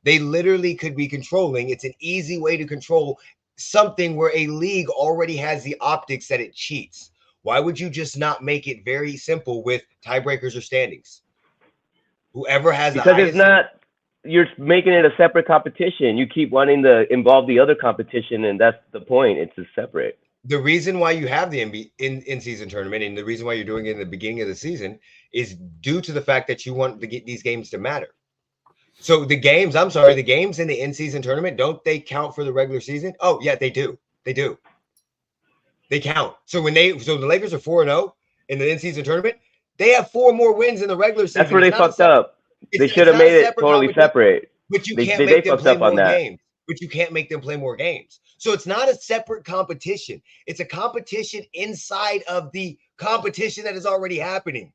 They literally could be controlling. It's an easy way to control something where a league already has the optics that it cheats? Why would you just not make it very simple with tiebreakers or standings? Whoever has because the highest. It's not. You're making it a separate competition. You keep wanting to involve the other competition, and that's the point. It's a separate. The reason why you have the in-season tournament and the reason why you're doing it in the beginning of the season is due to the fact that you want to get these games to matter. So the games in the in-season tournament, don't they count for the regular season? Oh, yeah, they do. They do. They count. So the Lakers are 4-0 in the in-season tournament, they have 4 more wins in the regular season. That's where they fucked up. They should have made it totally separate. But you can't make them play more games. But you can't make them play more games. So it's not a separate competition. It's a competition inside of the competition that is already happening.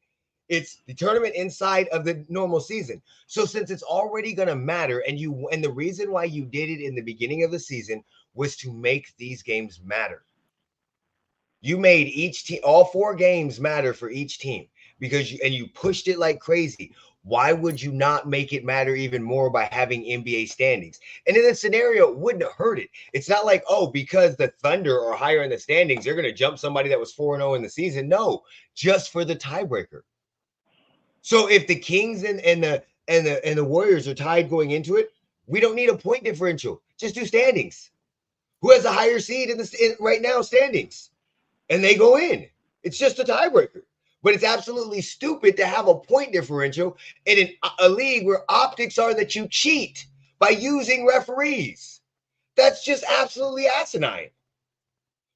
It's the tournament inside of the normal season. So since it's already going to matter, and the reason why you did it in the beginning of the season was to make these games matter. You made each team, all 4 games matter for each team because you pushed it like crazy. Why would you not make it matter even more by having NBA standings? And in this scenario, it wouldn't hurt it. It's not like, oh, because the Thunder are higher in the standings, they're going to jump somebody that was 4-0 in the season. No, just for the tiebreaker. So if the Kings and the Warriors are tied going into it, we don't need a point differential. Just do standings. Who has a higher seed in right now standings? And they go in. It's just a tiebreaker. But it's absolutely stupid to have a point differential in a league where optics are that you cheat by using referees. That's just absolutely asinine.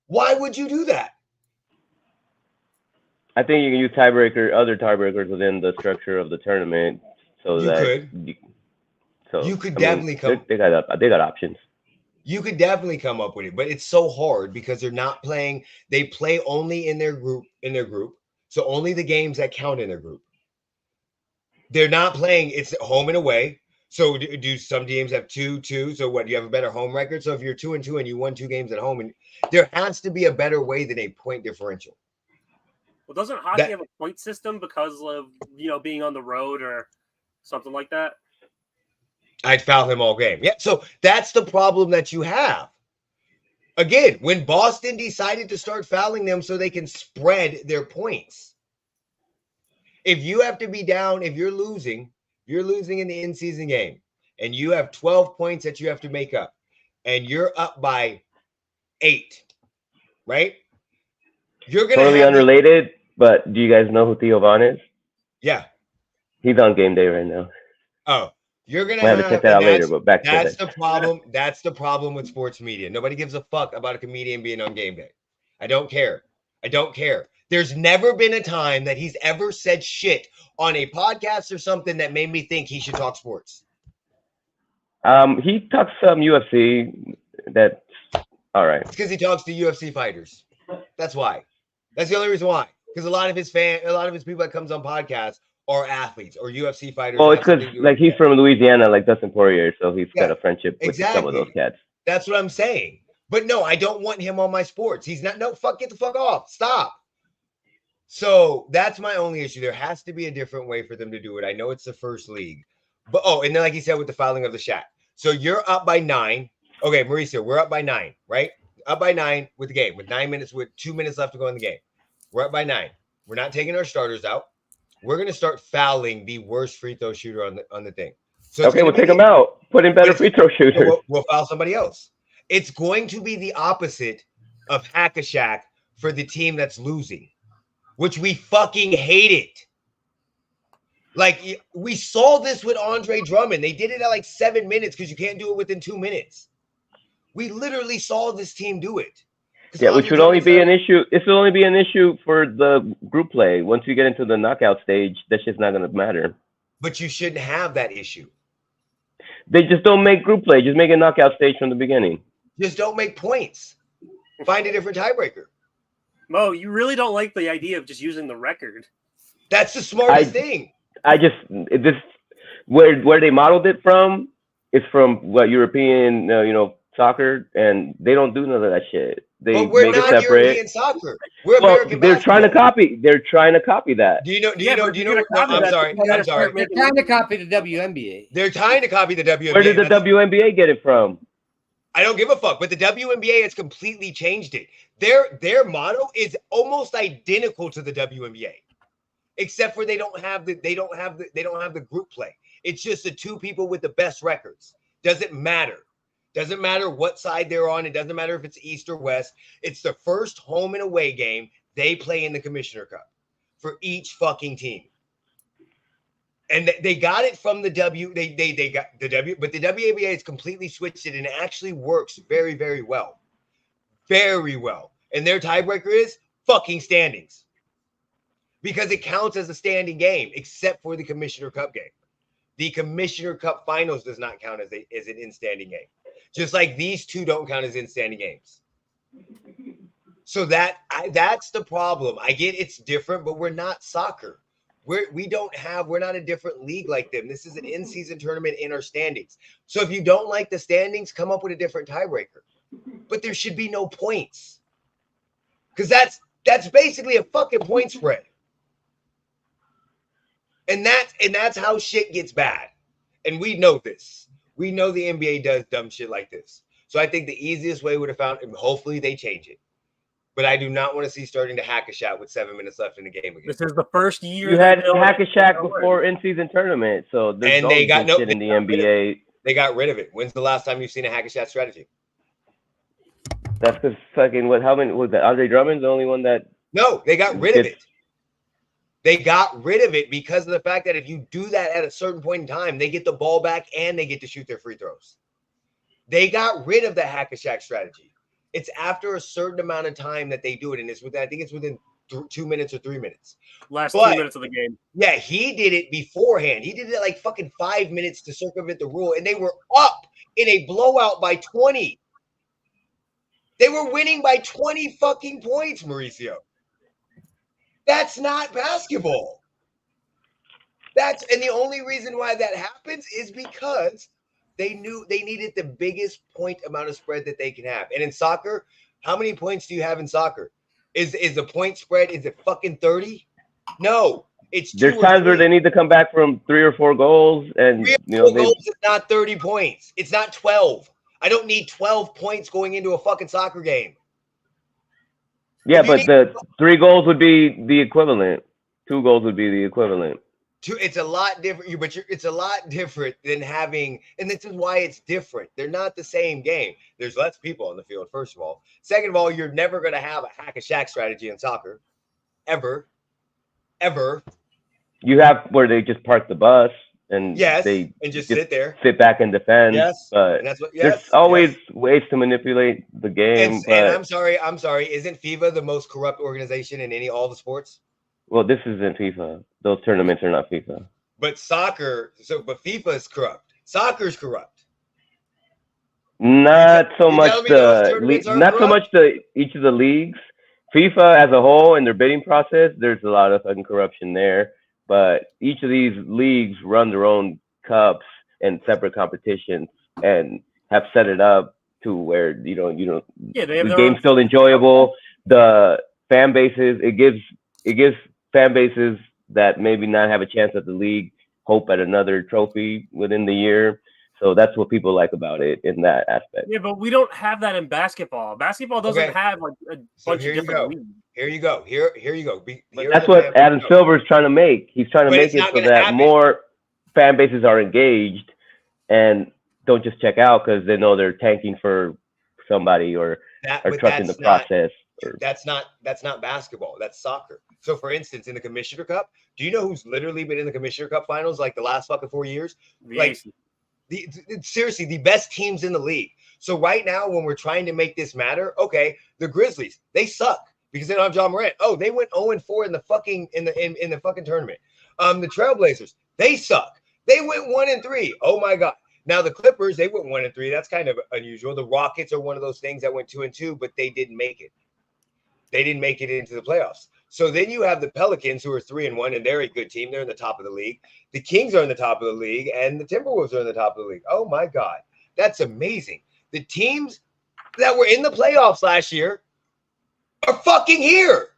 Why would you do that? I think you can use other tiebreakers within the structure of the tournament, so you could definitely come. They got options. You could definitely come up with it, but it's so hard because they're not playing. They play only in their group. So only the games that count in their group. They're not playing. It's home and away. So do some teams have 2-2? So what? You have a better home record. So if you're 2-2 and you won 2 games at home, and there has to be a better way than a point differential. Well, doesn't hockey have a point system because of being on the road or something like that? I'd foul him all game. Yeah. So that's the problem that you have. Again, when Boston decided to start fouling them so they can spread their points. If you have to be down, if you're losing in the in-season game, and you have 12 points that you have to make up, and you're up by 8, right? You're going to totally unrelated, but do you guys know who Theo Vaughn is? Yeah. He's on game day right now. Oh. You're gonna have to check that out later, but back to that's the problem. That's the problem with sports media. Nobody gives a fuck about a comedian being on game day. I don't care. There's never been a time that he's ever said shit on a podcast or something that made me think he should talk sports. He talks some UFC. That's all right. It's because he talks to UFC fighters. That's why. That's the only reason why. Because a lot of his people that comes on podcasts are athletes or UFC fighters. Well, it's because he's from Louisiana, like Dustin Poirier, so he's got a friendship with some of those cats. That's what I'm saying. But no, I don't want him on my sports. He's not. No, get the fuck off. Stop. So that's my only issue. There has to be a different way for them to do it. I know it's the first league, but and then like he said with the fouling of the shot. So you're up by 9. Okay, Mauricio, we're up by 9, right? Up by 9 with the game with 9 minutes with 2 minutes left to go in the game. We're up by 9. We're not taking our starters out. We're going to start fouling the worst free throw shooter on the thing. So okay, we'll take him out. Put in better free throw shooters. We'll foul somebody else. It's going to be the opposite of Hack-a-Shack for the team that's losing, which we fucking hate it. Like, we saw this with Andre Drummond. They did it at like 7 minutes because you can't do it within 2 minutes. We literally saw this team do it. Yeah, which would only be an issue. This will only be an issue for the group play. Once you get into the knockout stage, that's just not going to matter. But you shouldn't have that issue. They just don't make group play. Just make a knockout stage from the beginning. Just don't make points. Find a different tiebreaker. Mo, you really don't like the idea of just using the record. That's the smartest thing. Where they modeled it from is from what European, soccer, and they don't do none of that shit. They we're not European soccer. We're American they're basketball. They're trying to copy that. Do you know? I'm sorry. They're trying to copy the WNBA. They're trying to copy the WNBA. Where did the WNBA get it from? I don't give a fuck. But the WNBA has completely changed it. Their motto is almost identical to the WNBA, except for they don't have the group play. It's just the two people with the best records. Doesn't matter. Doesn't matter what side they're on. It doesn't matter if it's East or West. It's the first home and away game they play in the Commissioner Cup for each fucking team. And they got it from the they got the W, but the WNBA has completely switched it and it actually works very, very well. Very well. And their tiebreaker is fucking standings. Because it counts as a standing game, except for the Commissioner Cup game. The Commissioner Cup Finals does not count as an in-standing game. Just like these two don't count as in-standing games. So that's the problem. I get it's different, but we're not soccer. We're not a different league like them. This is an in-season tournament in our standings. So if you don't like the standings, come up with a different tiebreaker. But there should be no points. Because that's basically a fucking point spread. And that's how shit gets bad. And we know this. We know the NBA does dumb shit like this. So I think the easiest way would have found, and hopefully they change it. But I do not want to see starting to hack a shot with 7 minutes left in the game again. This is the first year you had hack a shot before in-season tournament, so there's they got shit in the NBA. They got rid of it. When's the last time you've seen a hack a shot strategy? That's because fucking how many was that? Andre Drummond's the only one that. No, they got rid of it. They got rid of it because of the fact that if you do that at a certain point in time, they get the ball back and they get to shoot their free throws. They got rid of the hack a shack strategy. It's after a certain amount of time that they do it, and I think it's within 2 minutes or 3 minutes. Last 2 minutes of the game. Yeah, he did it beforehand. He did it like fucking 5 minutes to circumvent the rule, and they were up in a blowout by 20. They were winning by 20 fucking points, Mauricio. That's not basketball. And the only reason why that happens is because they knew they needed the biggest point amount of spread that they can have. And in soccer, how many points do you have in soccer? Is the point spread, is it fucking 30? No, it's 2 There's times where they need to come back from 3 or 4 goals, and 3 or 4 goals is not 30 points. It's not 12. I don't need 12 points going into a fucking soccer game. Yeah, but the 3 goals would be the equivalent. 2 goals would be the equivalent. It's a lot different, it's a lot different than having, and this is why it's different. They're not the same game. There's less people on the field, first of all. Second of all, you're never going to have a hack a shack strategy in soccer. Ever. You have where they just park the bus and they just sit there. Sit back and defend. Yes. But there's always ways to manipulate the game. And I'm sorry. Isn't FIFA the most corrupt organization in all the sports? Well, this isn't FIFA. Those tournaments are not FIFA. But but FIFA is corrupt. Soccer's corrupt. Not so much each of the leagues. FIFA as a whole in their bidding process, there's a lot of corruption there. But each of these leagues run their own cups and separate competitions and have set it up to where the game's still enjoyable. The fan bases, it gives fan bases that maybe not have a chance at the league hope at another trophy within the year. So that's what people like about it in that aspect. Yeah, but we don't have that in basketball. Basketball doesn't have like a bunch of different leagues. Here you go. That's what Adam Silver is trying to make. He's trying to make it so that more fan bases are engaged and don't just check out because they know they're tanking for somebody or trusting the process. That's not basketball. That's soccer. So, for instance, in the Commissioner Cup, do you know who's literally been in the Commissioner Cup finals like the last fucking 4 years? Seriously, the best teams in the league. So right now, when we're trying to make this matter, okay, the Grizzlies, they suck because they don't have John Morant. Oh, they went 0-4 in the fucking in the fucking tournament. The Trailblazers, they suck. They went 1-3. Oh my god. Now the Clippers, they went 1-3. That's kind of unusual. The Rockets are one of those things that went 2-2, but they didn't make it. They didn't make it into the playoffs. So then you have the Pelicans who are 3-1, and they're a good team. They're in the top of the league. The Kings are in the top of the league, and the Timberwolves are in the top of the league. Oh my God. That's amazing. The teams that were in the playoffs last year are fucking here.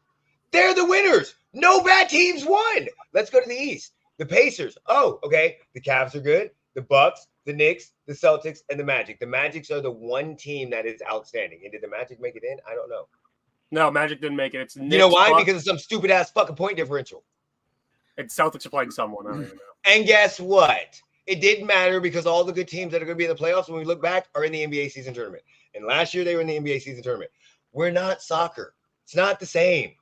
They're the winners. No bad teams won. Let's go to the East. The Pacers. Oh, okay. The Cavs are good. The Bucks. the Knicks, the Celtics, and the Magic. The Magics are the one team that is outstanding. And did the Magic make it in? I don't know. No, Magic didn't make it. It's Knicks, you know why? Bucks, Because of some stupid ass fucking point differential. and Celtics are playing someone. I don't even know. And guess what? It didn't matter because all the good teams that are going to be in the playoffs when we look back are in the NBA season tournament. And last year they were in the NBA season tournament. We're not soccer. It's not the same.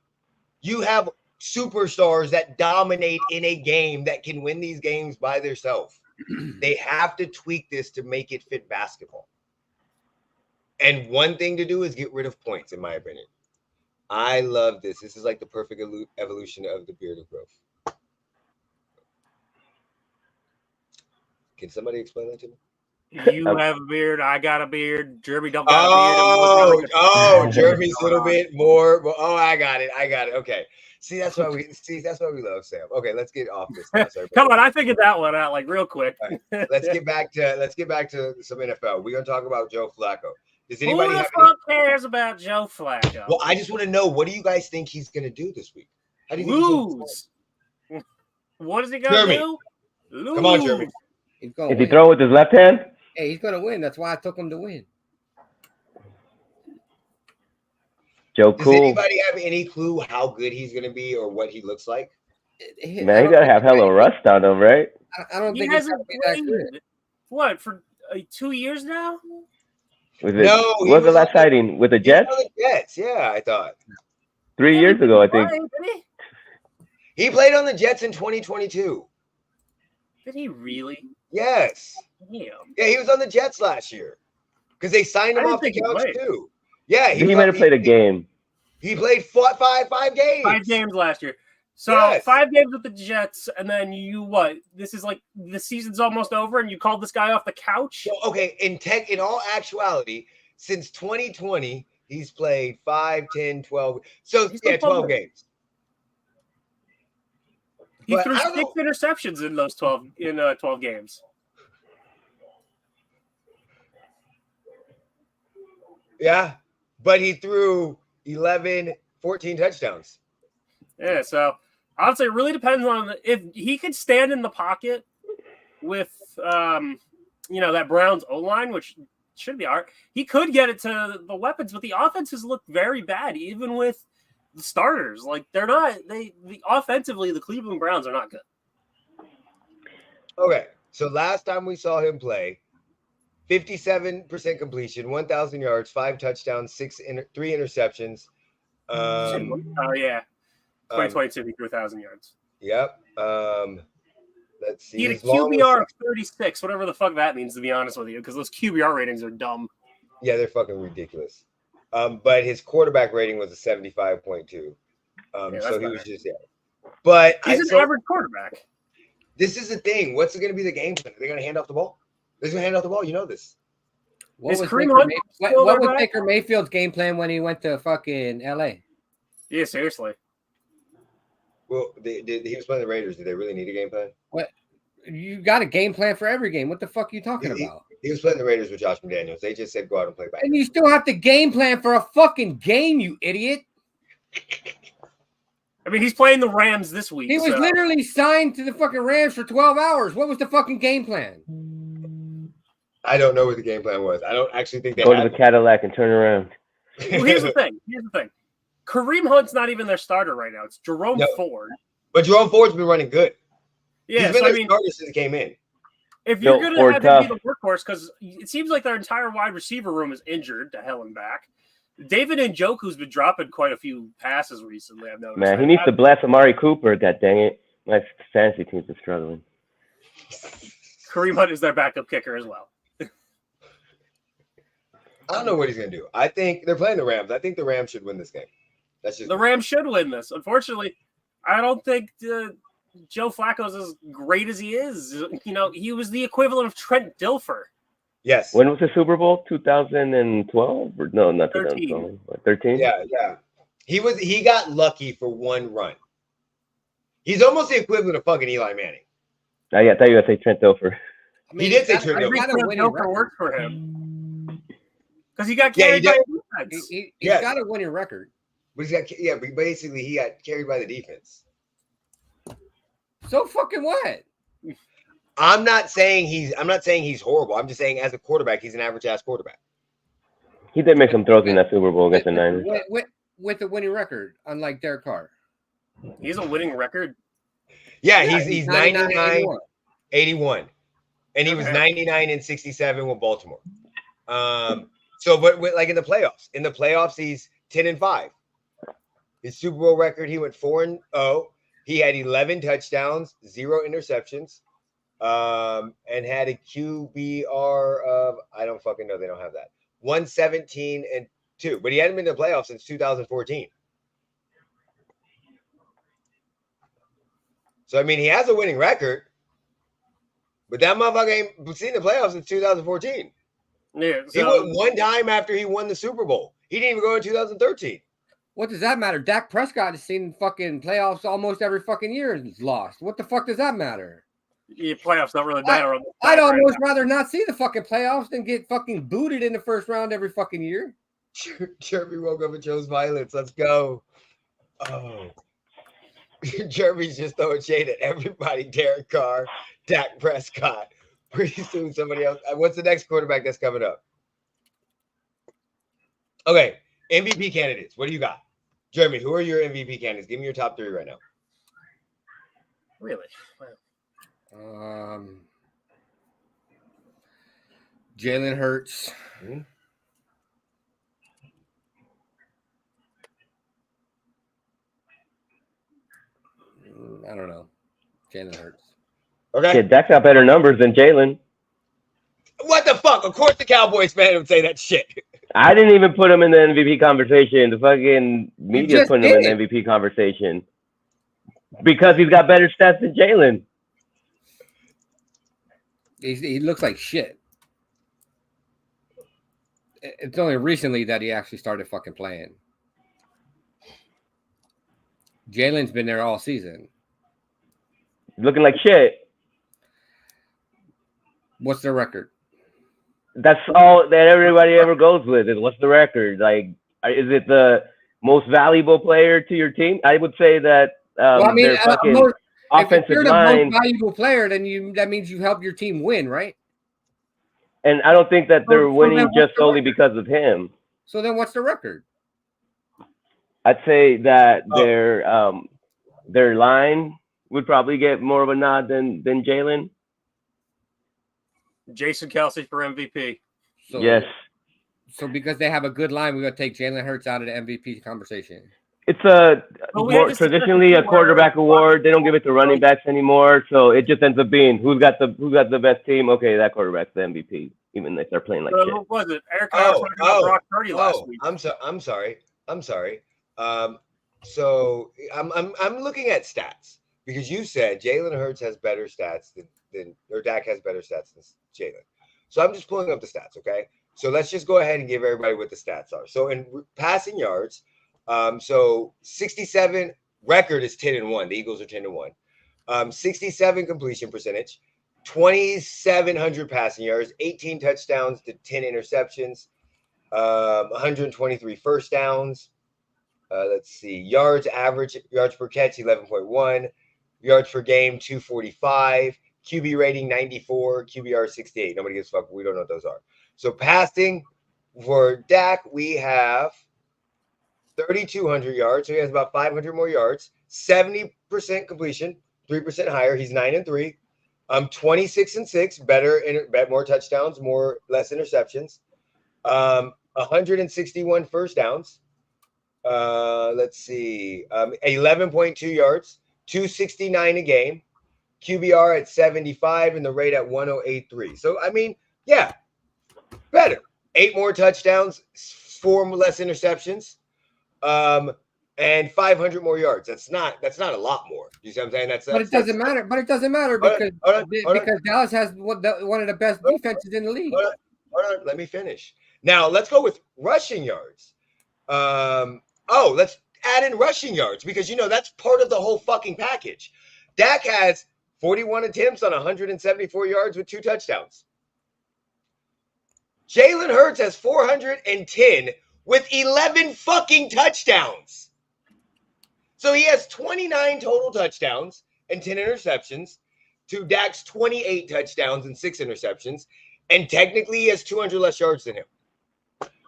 You have superstars that dominate in a game that can win these games by themselves. They have to tweak this to make it fit basketball. And one thing to do is get rid of points, in my opinion. I love this. This is like the perfect evolution of the beard of growth. Can somebody explain that to me? You have a beard. I got a beard. Jeremy don't got a beard. Jeremy's a little bit more. Oh, I got it. Okay. See, that's why we love Sam. Okay, let's get off this. Come on, I figured that one out like real quick. Right. Let's get back to some NFL. We're gonna talk about Joe Flacco. Does anybody Who the fuck cares about Joe Flacco? Well, I just want to know, what do you guys think he's gonna do this week? How do you lose? What is he gonna do? Lose. Come on, Jeremy. Is he throwing with his left hand? Hey, he's gonna win. That's why I took him to win. Joe Does Cool. anybody have any clue how good he's gonna be or what he looks like? Man, he gotta have hella rust on him, right? I don't think he's gonna be that good. What, for 2 years now? What was the last sighting with the Jets? The Jets, yeah, I thought 3 years ago, I think. He played on the Jets in 2022. Did he really? Yes. Damn. Yeah, he was on the Jets last year because they signed him off the couch too. Yeah, he might have played a game. He played five games. 5 games last year. So Yes. 5 games with the Jets, and then you what? This is like the season's almost over, and you called this guy off the couch. So, okay, in all actuality, since 2020, he's played 5, 10, 12. So yeah, 12 games. He But threw I don't 6 interceptions in those 12 games. Yeah, but he threw 14 touchdowns. Yeah, so honestly, it really depends on if he could stand in the pocket with that Browns O-line, which should be all right. He could get it to the weapons, but the offenses look very bad, even with the starters. Like offensively, the Cleveland Browns are not good. Okay, so last time we saw him play, 57% completion, 1,000 yards, 5 touchdowns, 3 interceptions. Oh yeah, 2022 he threw 1,000 yards. Yep. Let's see. He had a QBR of 36, whatever the fuck that means, to be honest with you, because those QBR ratings are dumb. Yeah, they're fucking ridiculous. But his quarterback rating was a 75.2. So he was just But he's an average quarterback. This is the thing. What's going to be the game plan? Are they going to hand off the ball? They're going to hand off the ball. You know this. What was Baker Mayfield's game plan when he went to fucking LA? Yeah, seriously. Well, he was playing the Raiders. Did they really need a game plan? What? You got a game plan for every game. What the fuck are you talking about? He was playing the Raiders with Josh McDaniels. They just said go out and play back. And you still have to game plan for a fucking game, you idiot. I mean, he's playing the Rams this week. He was literally signed to the fucking Rams for 12 hours. What was the fucking game plan? I don't know what the game plan was. I don't actually think they go to the Cadillac and turn around. Well, here's the thing. Kareem Hunt's not even their starter right now. It's Jerome Ford. But Jerome Ford's been running good. Yeah, he's been their starter since he came in. If you're going to have him be the workhorse, because it seems like their entire wide receiver room is injured to hell and back. David Njoku's been dropping quite a few passes recently. I've noticed. Man, he needs to bless Amari Cooper. God dang it. My fantasy teams are struggling. Kareem Hunt is their backup kicker as well. I don't know what he's going to do. I think they're playing the Rams. I think the Rams should win this game. That's just the Rams should win this. Unfortunately, I don't think Joe Flacco's as great as he is. You know, he was the equivalent of Trent Dilfer. Yes. When was the Super Bowl? 2012? Or, no, not 2012. 13? Yeah. He got lucky for one run. He's almost the equivalent of fucking Eli Manning. I thought you were going to say Trent Dilfer. I mean, he did say Trent Dilfer. I think Trent Dilfer worked for him. Because he got carried by the defense. He's got a winning record. But but basically he got carried by the defense. So fucking what? I'm not saying he's horrible. I'm just saying as a quarterback, he's an average ass quarterback. He did make some throws in that Super Bowl against the Niners. With a winning record, unlike Derek Carr. He's a winning record. Yeah, he's 99, 81. And he was Okay. 99 and 67 with Baltimore. But like in the playoffs, he's 10-5. His Super Bowl record, he went 4-0. He had 11 touchdowns, 0 interceptions, and had a QBR of, I don't fucking know, they don't have that, 117-2. But he hadn't been in the playoffs since 2014. So I mean, he has a winning record, but that motherfucker ain't seen the playoffs since 2014. Yeah, He went one time after he won the Super Bowl. He didn't even go in 2013. What does that matter? Dak Prescott has seen fucking playoffs almost every fucking year and he's lost. What the fuck does that matter? Yeah, playoffs don't really matter. I'd almost rather not see the fucking playoffs than get fucking booted in the first round every fucking year. Jeremy woke up and chose violence. Let's go. Oh. Jeremy's just throwing shade at everybody. Derek Carr, Dak Prescott. Pretty soon somebody else. What's the next quarterback that's coming up? Okay. MVP candidates. What do you got? Jeremy, who are your MVP candidates? Give me your top 3 right now. Really? Wow. Jalen Hurts. Mm-hmm. I don't know. Jalen Hurts. Okay. Yeah, Dak's got better numbers than Jalen. What the fuck? Of course the Cowboys fan would say that shit. I didn't even put him in the MVP conversation. The fucking media's putting him in the MVP conversation. Because he's got better stats than Jalen. He looks like shit. It's only recently that he actually started fucking playing. Jalen's been there all season. Looking like shit. What's their record? That's all that everybody ever goes with is what's the record? Like, is it the most valuable player to your team? I would say that their fucking offensive if you're the line. most valuable player, then that means you help your team win, right? And I don't think that they're winning just solely because of him. So then what's the record? I'd say that their line would probably get more of a nod than Jalen. Jason Kelce for MVP. So, yes. So because they have a good line, we're going to take Jalen Hurts out of the MVP conversation. It's traditionally a quarterback award. They don't give it to running backs anymore, so it just ends up being who's got the best team. Okay, that quarterback's the MVP, even if they're playing like shit. What was it? Eric was talking about Brock Purdy last week. I'm sorry. So I'm looking at stats because you said Jalen Hurts has better stats than Dak has better stats than Jalen. So I'm just pulling up the stats. Okay, so let's just go ahead and give everybody what the stats are. So in passing yards. So 67 record is 10-1. The Eagles are 10-1. 67 completion percentage, 2,700 passing yards, 18 touchdowns to 10 interceptions, 123 first downs. Let's see, yards per catch 11.1, yards per game 245, QB rating 94, QBR 68. Nobody gives a fuck. We don't know what those are. So passing for Dak, we have 3,200 yards, so he has about 500 more yards. 70% completion, 3% higher. He's 9-3. 26-6, better, more touchdowns, less interceptions. 161 first downs. Let's see, 11.2 yards, 269 a game. QBR at 75 and the rate at 108.3. So I mean, yeah, better. 8 more touchdowns, 4 less interceptions. And 500 more yards. That's not a lot more. You see what I'm saying? But it doesn't matter. But it doesn't matter because Dallas has one of the best defenses in the league. Hold on. Let me finish. Now let's go with rushing yards. Let's add in rushing yards because that's part of the whole fucking package. Dak has 41 attempts on 174 yards with 2 touchdowns. Jalen Hurts has 410 with 11 fucking touchdowns. So he has 29 total touchdowns and 10 interceptions, to Dak's 28 touchdowns and 6 interceptions. And technically, he has 200 less yards than him.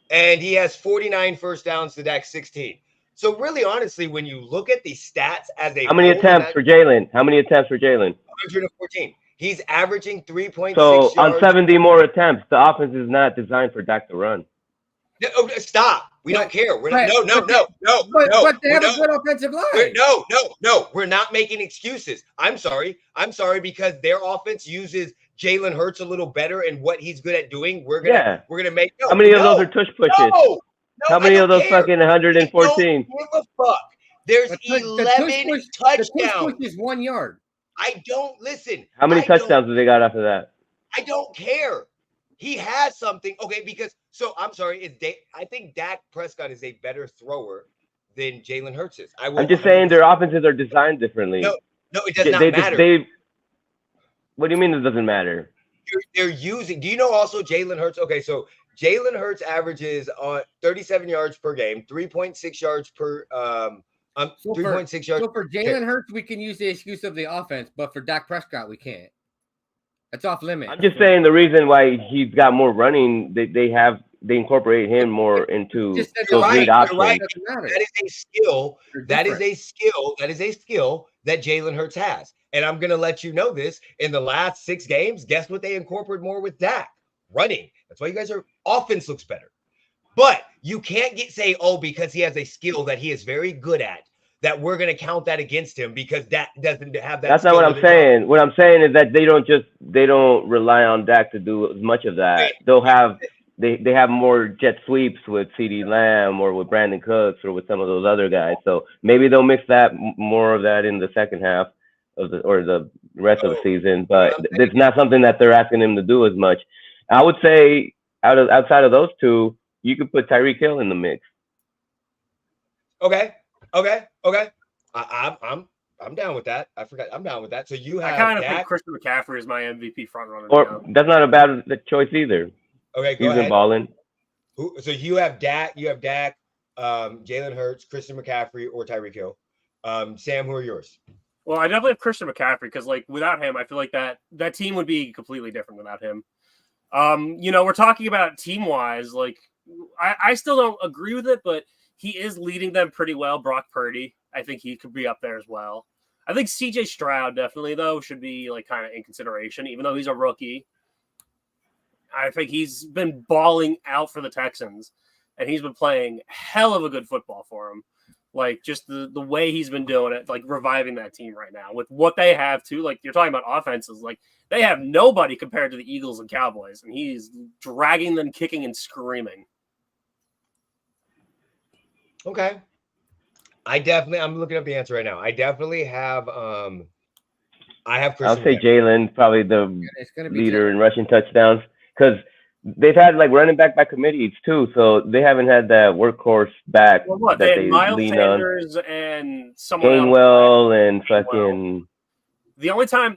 And he has 49 first downs to Dak's 16. So really, honestly, when you look at the stats as a how many attempts for Jalen? 114. He's averaging 3.6 So yards. on 70 more attempts, the offense is not designed for Dak to run. No, stop. We don't care. We're not. No. But they have a good offensive line. No. We're not making excuses. I'm sorry because their offense uses Jalen Hurts a little better and what he's good at doing. We're gonna make. How many of those are tush pushes? How many of those fucking 114? Give a fuck. There's 11 touchdowns. The tush push is 1 yard. I don't listen. How many touchdowns do they got after that? I don't care. He has something. Okay, because I'm sorry. I think Dak Prescott is a better thrower than Jalen Hurts is. I'm just saying their offenses are designed differently. No, it does not matter. What do you mean it doesn't matter? They're using. Do you know also Jalen Hurts? Okay, so Jalen Hurts averages on 37 yards per game, 3.6 yards per 3.6 yards. So for Jalen Hurts, we can use the excuse of the offense, but for Dak Prescott, we can't. That's off limit. I'm just saying the reason why he's got more running, they incorporate him more into those read options. Right. That is a skill. That is a skill that Jalen Hurts has. And I'm gonna let you know this. In the last 6 games, guess what they incorporated more with Dak? Running. That's why you guys are offense looks better. But you can't say, because he has a skill that he is very good at, that we're going to count that against him because Dak doesn't have that. That's not what I'm saying. What I'm saying is that they don't rely on Dak to do as much of that. They have more jet sweeps with CeeDee Lamb or with Brandon Cooks or with some of those other guys. So maybe they'll mix that more of that in the second half of the rest of the season. But it's not something that they're asking him to do as much. I would say outside of those two, you could put Tyreek Hill in the mix. Okay. I'm down with that. I forgot. I'm down with that. So you have. I kind of think Christian McCaffrey is my MVP frontrunner. Or that's not a bad choice either. Okay, go ahead. He's been balling. So you have Dak. Jalen Hurts, Christian McCaffrey, or Tyreek Hill. Sam, who are yours? Well, I definitely have Christian McCaffrey because, without him, I feel like that team would be completely different without him. We're talking about team-wise. I still don't agree with it, but he is leading them pretty well. Brock Purdy, I think he could be up there as well. I think CJ Stroud definitely, though, should be kind of in consideration, even though he's a rookie. I think he's been balling out for the Texans, and he's been playing hell of a good football for him. Just the way he's been doing it, reviving that team right now with what they have too. You're talking about offenses, they have nobody compared to the Eagles and Cowboys, and he's dragging them, kicking and screaming. Okay. I'm looking up the answer right now. I definitely have Christian. I'll say Jalen, probably the leader in rushing touchdowns, because they've had running back by committees too, so they haven't had that workhorse back that they Miles lean Sanders on. And someone Gainwell and fucking. The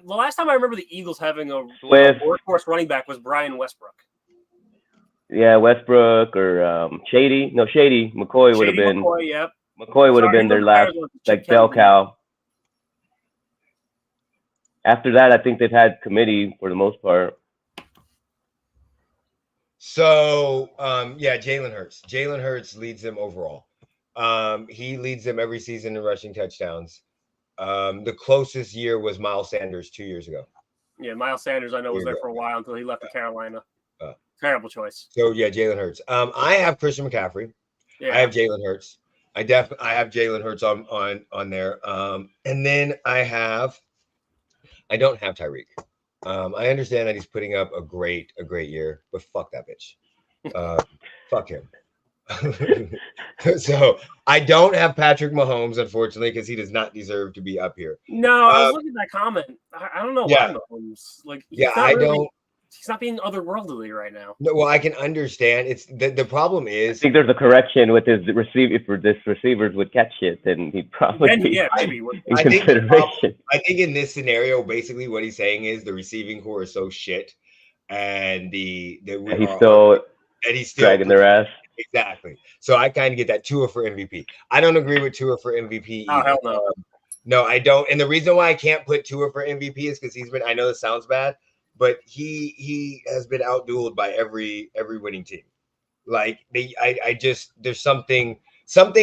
last time I remember the Eagles having a workhorse running back was Brian Westbrook. Yeah, Westbrook or Shady. No, Shady. McCoy would have been. McCoy, yep. McCoy would have been their last bell cow. After that, I think they've had committee for the most part. So, Jalen Hurts. Jalen Hurts leads them overall. He leads them every season in rushing touchdowns. The closest year was Miles Sanders 2 years ago. Yeah, Miles Sanders, I know, was there for a while until he left to Carolina. Terrible choice. So, Jalen Hurts. I have Christian McCaffrey. Yeah. I have Jalen Hurts. I have Jalen Hurts on there. And then I don't have Tyreek. I understand that he's putting up a great year, but fuck that bitch. Fuck him. So I don't have Patrick Mahomes, unfortunately, because he does not deserve to be up here. No, I was looking at that comment. I don't know why Mahomes. He's not being otherworldly right now. No, well, I can understand. It's the problem is. I think there's a correction with his receiver. For this receivers would catch it, then he'd probably maybe. In consideration. I think in this scenario, basically what he's saying is the receiving core is so shit, and he's still dragging their ass. Exactly. So I kind of get that Tua for MVP. I don't agree with Tua for MVP. Oh, hell no. No, I don't. And the reason why I can't put Tua for MVP is because he's been. I know this sounds bad, but he has been outdueled by every winning team. Like I just there's something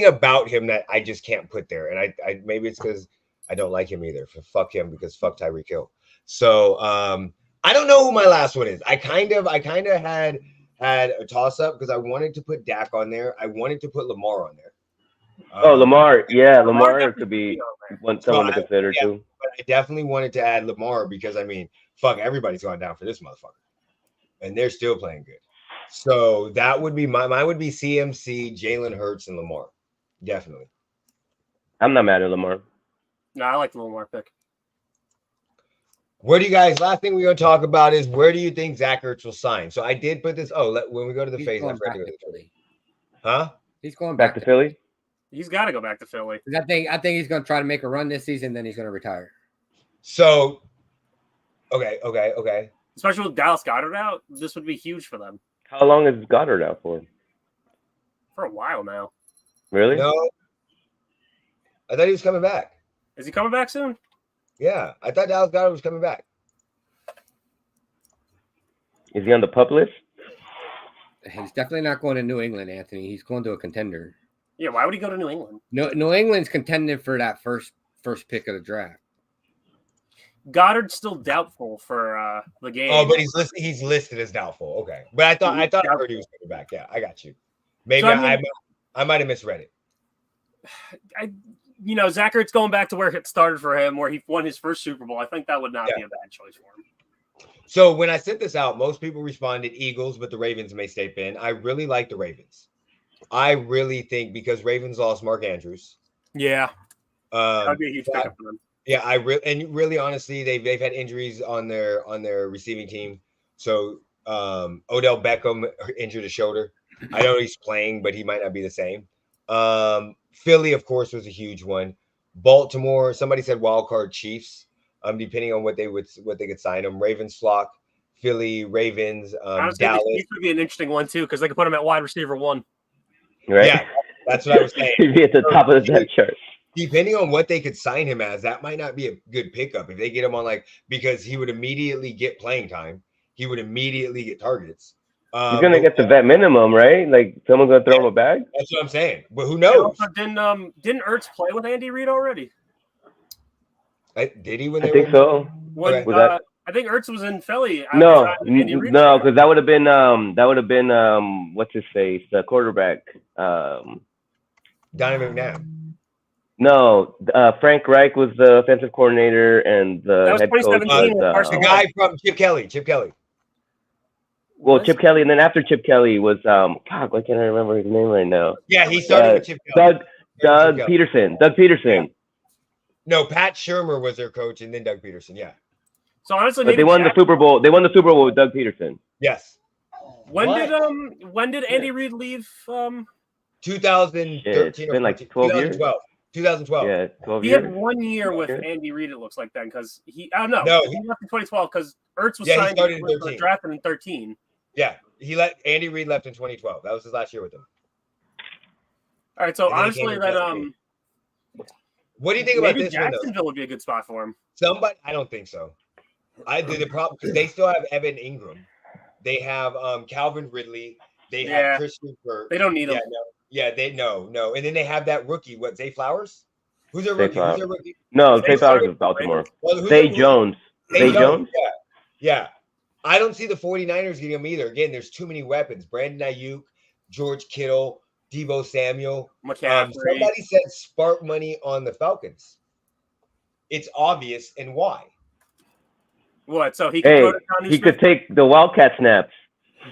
about him that I just can't put there, and I maybe it's because I don't like him either. Fuck him because fuck Tyreek Hill. So I don't know who my last one is. I kind of had a toss up because I wanted to put Dak on there. I wanted to put Lamar on there. Lamar. Yeah, Lamar could be someone to consider too. But I definitely wanted to add Lamar because I mean, fuck, everybody's gone down for this motherfucker, and they're still playing good. So that would be mine would be CMC, Jalen Hurts, and Lamar. Definitely. I'm not mad at Lamar. No, I like the Lamar pick. Where do you guys? Last thing we're going to talk about is where do you think Zach Ertz will sign? So I did put this. When we go to the face, going back to Philly. Huh? He's going back to Philly. He's got to go back to Philly. I think he's going to try to make a run this season, then he's going to retire. So, okay. Especially with Dallas Goedert out, this would be huge for them. How long is Goddard out for? For a while now. Really? No. I thought he was coming back. Is he coming back soon? Yeah, I thought Dallas Goedert was coming back. Is he on the pup list? He's definitely not going to New England, Anthony. He's going to a contender. Yeah, why would he go to New England? No, New England's contending for that first pick of the draft. Goddard's still doubtful for the game. Oh, but he's listed as doubtful. Okay, but I thought I heard he was coming back. Yeah, I got you. Maybe so, I might have misread it. Zach Ertz going back to where it started for him, where he won his first Super Bowl. I think that would not be a bad choice for him. So when I sent this out, most people responded Eagles, but the Ravens may step in. I really like the Ravens. I really think because Ravens lost Mark Andrews. Yeah, that'd be a huge pickup for them. Yeah, really honestly, they've had injuries on their receiving team. So Odell Beckham injured a shoulder. I know he's playing, but he might not be the same. Philly, of course, was a huge one. Baltimore, somebody said wild card Chiefs. Depending on what they could sign them. Ravens flock, Philly, Ravens, honestly, Dallas. Chiefs would be an interesting one too because they could put him at wide receiver 1. Right? Yeah, that's what I was saying. He'd be at the top of the depth chart. Depending on what they could sign him as, that might not be a good pickup if they get him on because he would immediately get playing time. He would immediately get targets. He's gonna get the vet minimum, right? Like someone's gonna throw him a bag. That's what I'm saying. But who knows? Didn't Ertz play with Andy Reid already? Did he? I think so. I think Ertz was in Philly. No, because that would have been what's his face, the quarterback. Donovan McNabb. No, Frank Reich was the offensive coordinator, and the head coach was the guy from Chip Kelly. Well, Chip Kelly, and then after Chip Kelly was why can't I remember his name right now? Yeah, he started with Chip Kelly. Doug Peterson. Doug Peterson. No, Pat Shurmur was their coach, and then Doug Peterson. Yeah. So honestly, but they won the Super Bowl. They won the Super Bowl with Doug Peterson. Yes. When did Andy Reid leave? 2013. It's been like 12 years. 2012. Yeah, 12 he years. He had 1 year with Andy Reid. It looks like then because he left in 2012 because Ertz was signed drafted in 2013. Yeah, Andy Reid left in 2012. That was his last year with them. All right, so honestly, what do you think about this? Jacksonville would be a good spot for him. I don't think so. I did the problem because they still have Evan Ingram. They have Calvin Ridley. They have Christian Kirk. They don't need him. No. And then they have that rookie. What, Zay Flowers? Who's their rookie? No, Zay Flowers is Baltimore. Zay Jones. Zay Jones? Yeah. I don't see the 49ers getting him either. Again, there's too many weapons. Brandon Ayuk, George Kittle, Deebo Samuel. Somebody said spark money on the Falcons. It's obvious, and why? What? So he could take the Wildcat snaps.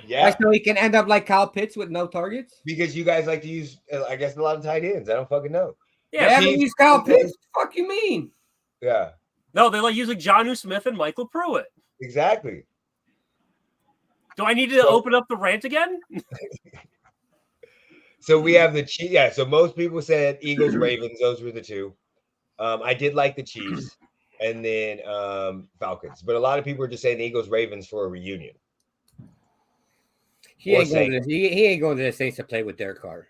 Yeah. So he can end up like Kyle Pitts with no targets? Because you guys like to use, I guess, a lot of tight ends. I don't fucking know. Yeah, they haven't used Kyle Pitts. What the fuck you mean? Yeah. No, they like using Jonnu Smith and Michael Pruitt. Exactly. Do I need to open up the rant again? So we have the Chiefs. Yeah, so most people said Eagles, Ravens. Those were the two. I did like the Chiefs and then Falcons. But a lot of people are just saying Eagles, Ravens for a reunion. He ain't going to the Saints to play with Derek Carr.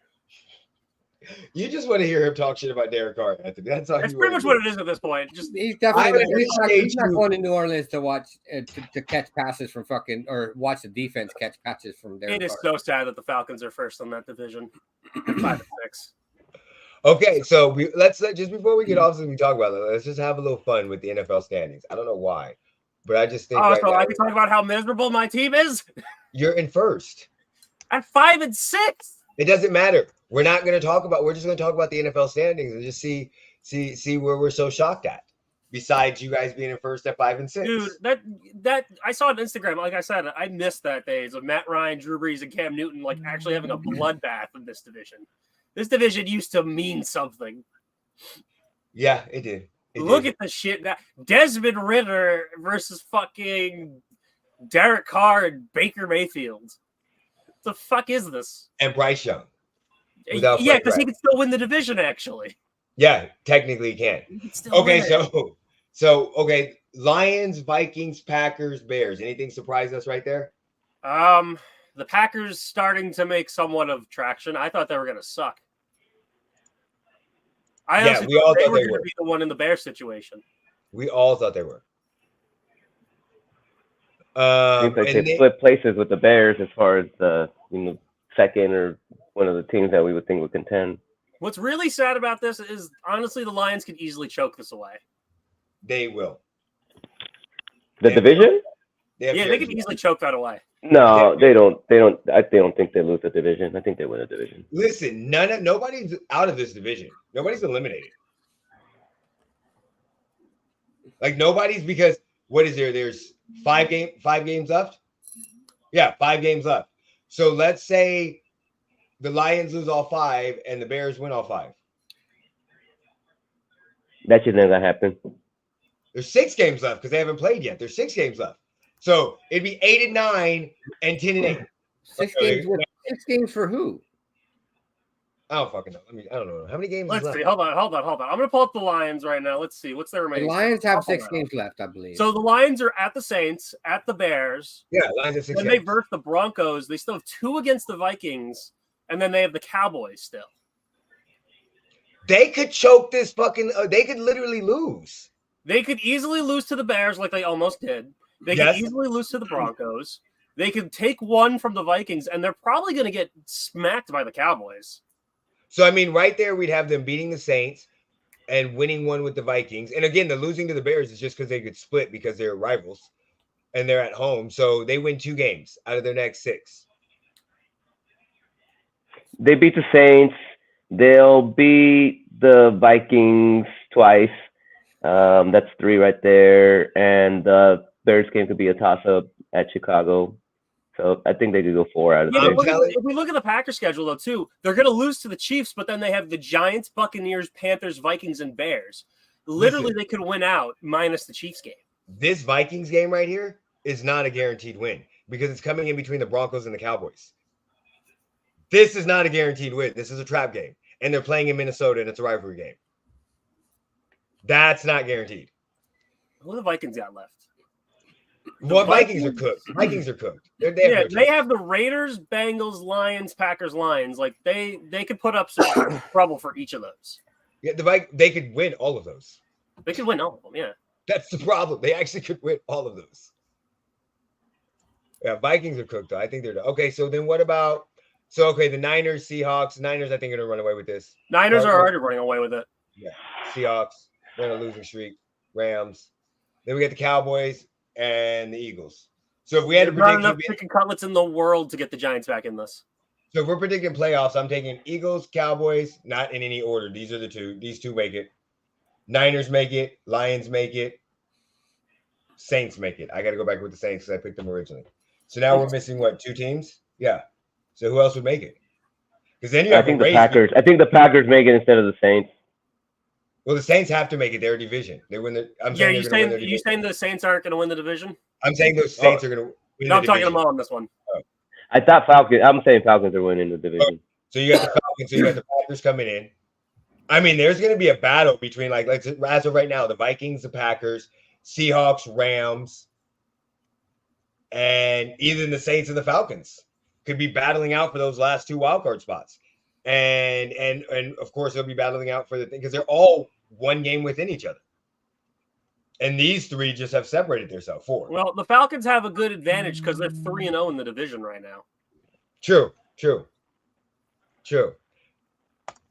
You just want to hear him talk shit about Derek Carr, Anthony. That's all. That's you pretty want much to what it is at this point. Just He's definitely he's not you. going to New Orleans to watch to catch passes from fucking or watch the defense catch passes from Derek it is Carr. so sad that the Falcons are first in that division, 5-6. Okay, so let's just before we get off, since we talk about it, let's just have a little fun with the NFL standings. I don't know why, but I just think Oh, right so now I can talk about how miserable my team is you're in first. at 5-6. It doesn't matter. We're not going to talk about. We're just going to talk about the NFL standings and just see where we're so shocked at. Besides you guys being in first at 5-6, Dude, that I saw on Instagram. Like I said, I missed that days of Matt Ryan, Drew Brees, and Cam Newton like actually having a bloodbath in this division. This division used to mean something. Yeah, it did. Look at the shit that Desmond Ritter versus fucking Derek Carr and Baker Mayfield. The fuck is this? And Bryce Young. Yeah, because he can still win the division. Actually, yeah, technically he can. Okay, so okay, Lions, Vikings, Packers, Bears. Anything surprise us right there? The Packers starting to make somewhat of traction. I thought they were going to suck. We all thought they were going to be the one in the Bears situation. We all thought they were. Seems like they split places with the Bears as far as the second or one of the teams that we would think would contend. What's really sad about this is honestly the Lions could easily choke this away. They will. The division? They could easily choke that away. No, they don't. They don't think they lose the division. I think they win the division. Listen, nobody's out of this division. Nobody's eliminated. Like nobody's because what is there? There's 5 games left. Yeah, 5 games left. So let's say the Lions lose all 5 and the Bears win all 5. That should never happen. There's 6 games left because they haven't played yet. There's 6 games left. So it'd be 8-9 and 10-8. 6 games. 6 games for who? I don't fucking know. I don't know. How many games Let's left? see. Hold on. I'm going to pull up the Lions right now. Let's see. What's their remaining? The Lions have 6 games left, I believe. So the Lions are at the Saints, at the Bears. Yeah, Lions have 6 games. Then they verse the Broncos. They still have 2 against the Vikings. And then they have the Cowboys still. They could choke this fucking they could literally lose. They could easily lose to the Bears like they almost did. They could easily lose to the Broncos. They could take 1 from the Vikings, and they're probably going to get smacked by the Cowboys. So, I mean, right there, we'd have them beating the Saints and winning 1 with the Vikings. And again, the losing to the Bears is just because they could split because they're rivals and they're at home. So they win 2 games out of their next 6. They beat the Saints. They'll beat the Vikings twice. That's 3 right there. And the Bears game could be a toss-up at Chicago. So I think they could go 4 out of 6. If we look at the Packers schedule, though, too, they're going to lose to the Chiefs, but then they have the Giants, Buccaneers, Panthers, Vikings, and Bears. Literally, they could win out minus the Chiefs game. This Vikings game right here is not a guaranteed win because it's coming in between the Broncos and the Cowboys. This is not a guaranteed win. This is a trap game. And they're playing in Minnesota, and it's a rivalry game. That's not guaranteed. Who the Vikings got left? Vikings are cooked. Vikings are cooked. They have the Raiders, Bengals, Lions, Packers, Lions. Like they could put up some trouble for each of those. Yeah, they could win all of those. They could win all of them. Yeah, that's the problem. They actually could win all of those. Yeah, Vikings are cooked though. I think they're okay. So then what about? So okay, the Niners, Seahawks. Niners, I think are gonna run away with this. Niners are already running away with it. Yeah, Seahawks. They're on a losing streak. Rams. Then we get the Cowboys and the Eagles. So if we had to predict enough chicken cutlets in the world to get the Giants back in this. So if we're predicting playoffs, I'm taking Eagles, Cowboys, not in any order. These are the 2. These 2 make it. Niners make it. Lions make it. Saints make it. I got to go back with the Saints because I picked them originally. So now we're missing what? 2 teams? Yeah. So who else would make it? Because then you have the Packers. I think the Packers make it instead of the Saints. Well, the Saints have to make it their division. They win the. You saying the Saints aren't going to win the division? I'm saying those Saints are going to win. No, I'm talking about on this one. Oh. I thought Falcons. I'm saying Falcons are winning the division. So you got the Falcons. So you got the Packers coming in. I mean, there's going to be a battle between as of right now, the Vikings, the Packers, Seahawks, Rams, and even the Saints and the Falcons could be battling out for those last 2 wildcard spots. and of course they'll be battling out for the thing because they're all one game within each other. And these three just have separated themselves. 4. Well, the Falcons have a good advantage because they're 3-0 in the division right now. True.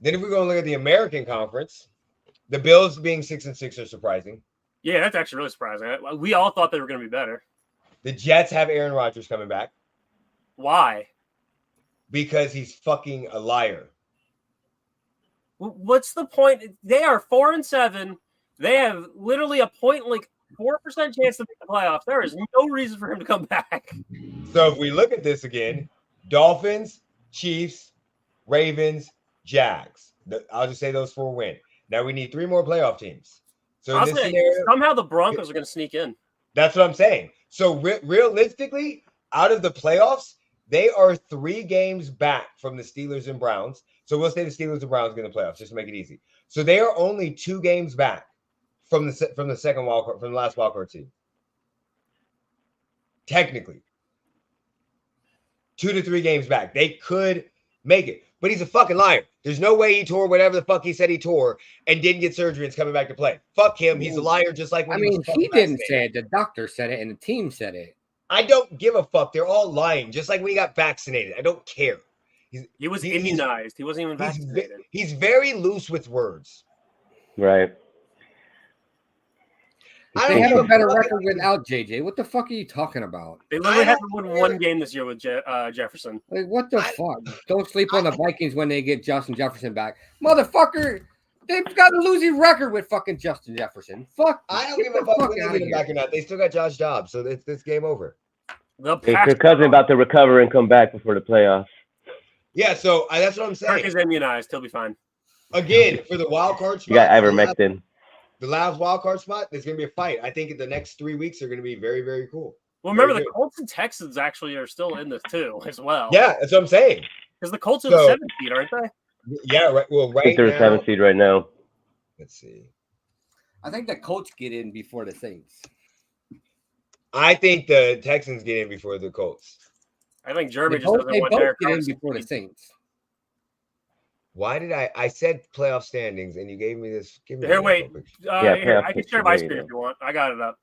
Then if we go and look at the American Conference, the Bills being 6-6 are surprising. Yeah, that's actually really surprising. We all thought they were going to be better. The Jets have Aaron Rodgers coming back. Why? Because he's fucking a liar. What's the point? They are 4-7. They have literally a 4% chance to make the playoffs. There is no reason for him to come back. So if we look at this again, Dolphins, Chiefs, Ravens, Jags. I'll just say those 4 win. Now we need 3 more playoff teams. So in this scenario, somehow the Broncos are going to sneak in. That's what I'm saying. So realistically, out of the playoffs, they are 3 games back from the Steelers and Browns. So we'll say the Steelers and Browns get in the playoffs just to make it easy. So they are only 2 games back from the second wild card, from the last wild card team. Technically, 2 to 3 games back. They could make it, but he's a fucking liar. There's no way he tore whatever the fuck he said he tore and didn't get surgery and's coming back to play. Fuck him. He's a liar, just like when he didn't say it. The doctor said it, and the team said it. I don't give a fuck. They're all lying, just like when he got vaccinated. I don't care. He was immunized. He wasn't even vaccinated. He's very loose with words. Right. They have a better record without JJ. What the fuck are you talking about? They literally haven't won 1 game this year with Jefferson. Like, what the fuck? Don't sleep on the Vikings when they get Justin Jefferson back. Motherfucker, they've got a losing record with fucking Justin Jefferson. Fuck. I don't give a fuck when they get him back or not. They still got Josh Dobbs, so it's this game over. Is your cousin about to recover and come back before the playoffs? Yeah, so that's what I'm saying. Kirk is immunized. He'll be fine. Again, for the wild card spot. You got ivermectin. The last wild card spot, there's going to be a fight. I think the next 3 weeks are going to be very, very cool. Well, remember, the Colts and Texans actually are still in this too, as well. Yeah, that's what I'm saying. Because the Colts are the 7th seed, aren't they? Yeah, right. Well, right now. They're 7th seed right now. Let's see. I think the Colts get in before the Saints. I think the Texans get in before the Colts. I think Jeremy just doesn't want Derek Carr to get in before the Saints. Why did I said playoff standings and you gave me this? Give me here, wait. Here, I can share my screen yeah. if you want. I got it up.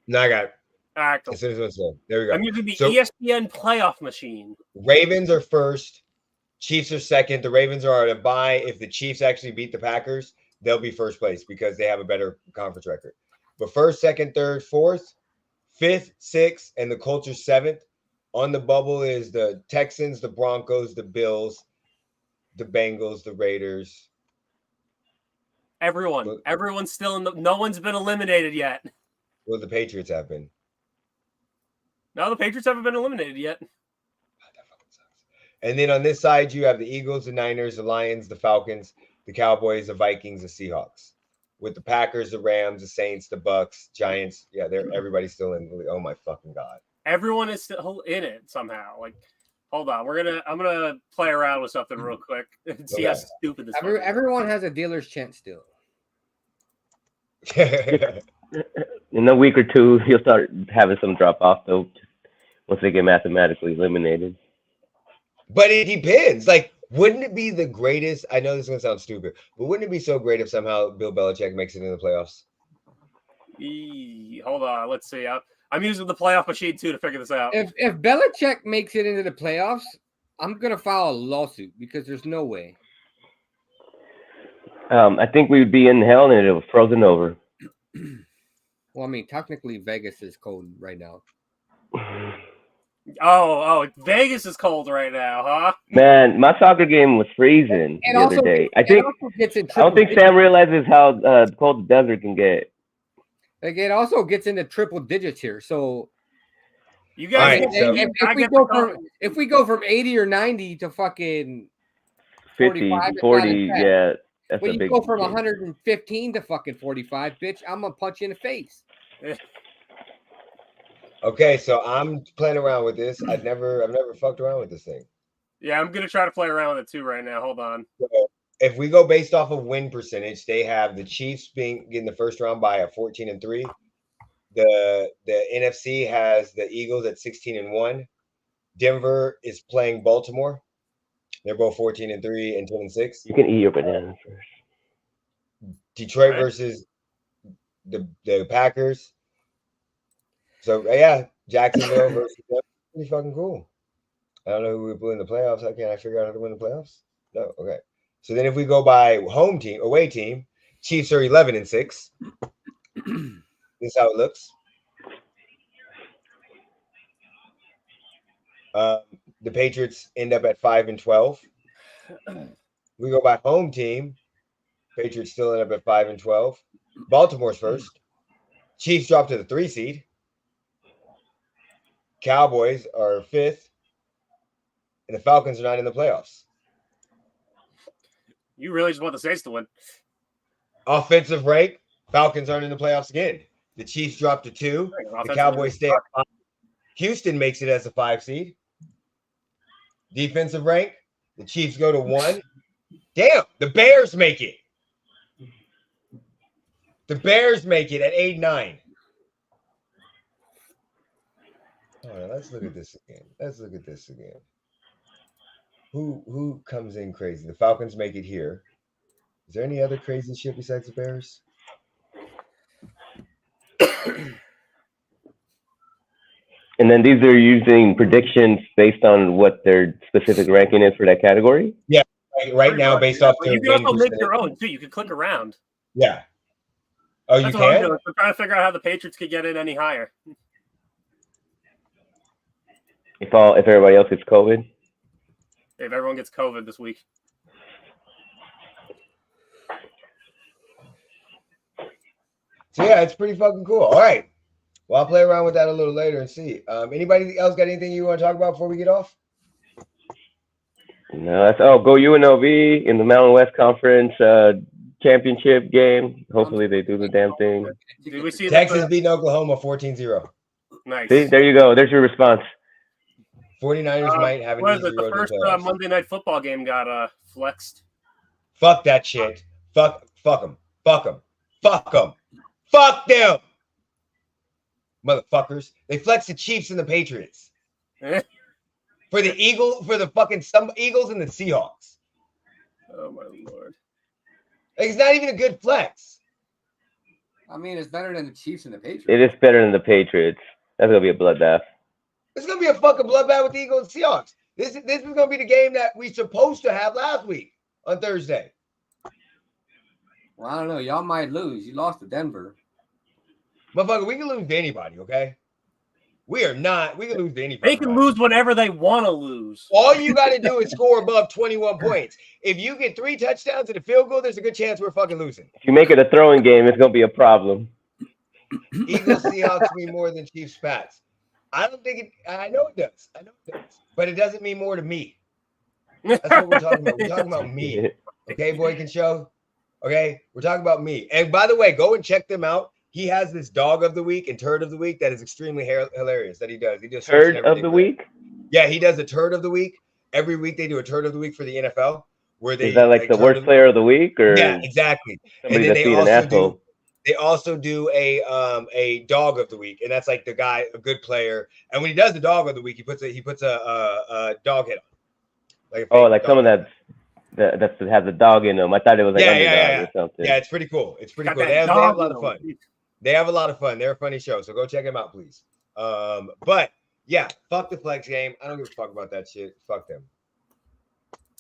No, I got it. All right, as soon as it's done. There we go. I'm using the ESPN playoff machine. Ravens are first. Chiefs are second. The Ravens are at a bye. If the Chiefs actually beat the Packers, they'll be first place because they have a better conference record. But first, second, third, fourth, fifth, sixth, and the Colts are 7th. On the bubble is the Texans, the Broncos, the Bills, the Bengals, the Raiders. Everyone's still in the. No one's been eliminated yet. Well, the Patriots have been. No, the Patriots haven't been eliminated yet. That fucking sucks. And then on this side, you have the Eagles, the Niners, the Lions, the Falcons, the Cowboys, the Vikings, the Seahawks. With the Packers, the Rams, the Saints, the Bucks, Giants. Yeah, everybody's still in. Oh my fucking God. Everyone is still in it somehow. Like, hold on, I'm gonna play around with something real quick and see how stupid this is. Everyone has a dealer's chance still. In a week or two, he'll start having some drop off though, once they get mathematically eliminated. But it depends. Like, wouldn't it be the greatest? I know this is gonna sound stupid, but wouldn't it be so great if somehow Bill Belichick makes it in the playoffs? Hold on, let's see. I'm using the playoff machine too to figure this out. If Belichick makes it into the playoffs, I'm gonna file a lawsuit because there's no way. I think we would be in hell and it was frozen over. Well, I mean, technically Vegas is cold right now. Oh, Vegas is cold right now, huh? Man, my soccer game was freezing the other day. I don't think Sam realizes how cold the desert can get. Like, it also gets into triple digits here. So you guys, if we go from 80 or 90 to fucking 50, 40, yeah. That's when a you big go from game. 115 to fucking 45, bitch, I'm gonna punch you in the face. Okay, so I'm playing around with this. I've never fucked around with this thing. Yeah, I'm gonna try to play around with it too right now. Hold on. So if we go based off of win percentage, they have the Chiefs getting the first round bye at 14-3. The NFC has the Eagles at 16-1. Denver is playing Baltimore They're both 14-3 and 10-6. You can eat your bananas first. Detroit versus the Packers. So yeah, Jacksonville versus them. Pretty fucking cool. I don't know who we blew in the playoffs. How can I figure out how to win the playoffs? No, okay. So then if we go by away team, Chiefs are 11-6. This is how it looks. The Patriots end up at 5-12. We go by home team. Patriots still end up at 5-12. Baltimore's first. Chiefs drop to the 3 seed. Cowboys are 5th. And the Falcons are not in the playoffs. You really just want the Saints to win. Offensive rank, Falcons aren't in the playoffs again. The Chiefs drop to 2. The Cowboys stay at 5. Houston makes it as a 5 seed. Defensive rank, the Chiefs go to 1. Damn, the Bears make it. The Bears make it at 8-9. All right, let's look at this again. Who comes in crazy? The Falcons make it here. Is there any other crazy shit besides the Bears? And then these are using predictions based on what their specific ranking is for that category? Yeah, right now based off their you can also make your own too. You can click around. Yeah. Oh, That's you what I'm can? doing. I'm trying to figure out how the Patriots could get in any higher. If everybody else gets COVID? If everyone gets COVID this week. So yeah, it's pretty fucking cool. All right. Well, I'll play around with that a little later and see. Anybody else got anything you want to talk about before we get off? No, that's go UNLV in the Mountain West Conference championship game. Hopefully they do the damn thing. Did we see Texas beating Oklahoma 14-0. Nice. See, there you go. There's your response. 49ers might have an easy road the first Monday night football game got flexed. Fuck that shit. Fuck them. Fuck them. Fuck them. Fuck them. Motherfuckers. They flexed the Chiefs and the Patriots. For the Eagles and the Seahawks. Oh my lord. Like, it's not even a good flex. I mean, it's better than the Chiefs and the Patriots. It is better than the Patriots. That's gonna be a bloodbath. It's gonna be a fucking bloodbath with the Eagles and Seahawks. This is gonna be the game that we supposed to have last week on Thursday. Well, I don't know. Y'all might lose. You lost to Denver. Motherfucker, we can lose to anybody, okay? We can lose to anybody. They can lose whenever they want to lose. All you got to do is score above 21 points. If you get 3 touchdowns and a field goal, there's a good chance we're fucking losing. If you make it a throwing game, it's gonna be a problem. Eagles, Seahawks mean more than Chiefs, Pats. I don't think it. I know it does. But it doesn't mean more to me. That's what we're talking about. We're talking about me. Okay, Boykin Show. Okay, we're talking about me. And by the way, go and check them out. He has this dog of the week and turd of the week that is extremely hilarious that he does. He just turd of the week? Yeah, he does a turd of the week. Every week they do a turd of the week for the NFL. Where they is that like the worst player of the week? Or yeah, exactly. And then they also do a dog of the week, and that's like the guy, a good player. And when he does the dog of the week, he puts a dog head on. Like someone that has a dog in them. I thought it was like underdog or something. Yeah, it's pretty cool. It's pretty cool. They have a lot of fun. They have a lot of fun. They're a funny show, so go check them out, please. But yeah, fuck the flex game. I don't give a fuck about that shit. Fuck them.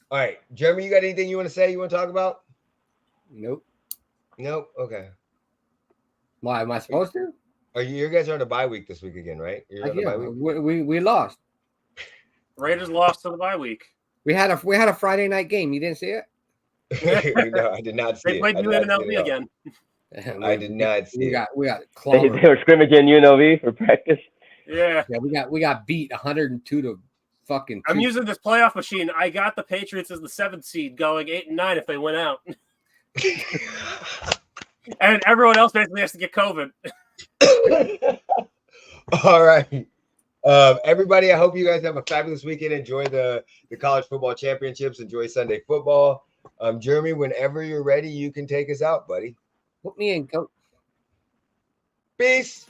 All right, Jeremy, you got anything you want to say? You want to talk about? Nope. Okay. Why am I supposed to? You guys are on a bye week this week again, right? You're on a bye week? We lost. Raiders lost to the bye week. We had a Friday night game. You didn't see it? No, I did not see it. They played UNLV again. I did not see it. We got they were scrimmaging UNLV for practice. Yeah. We got beat 102 to fucking. 2. I'm using this playoff machine. I got the Patriots as the 7th seed, going 8-9 if they went out. And everyone else basically has to get COVID. All right. Everybody, I hope you guys have a fabulous weekend. Enjoy the college football championships. Enjoy Sunday football. Jeremy, whenever you're ready, you can take us out, buddy. Put me in, coach. Peace.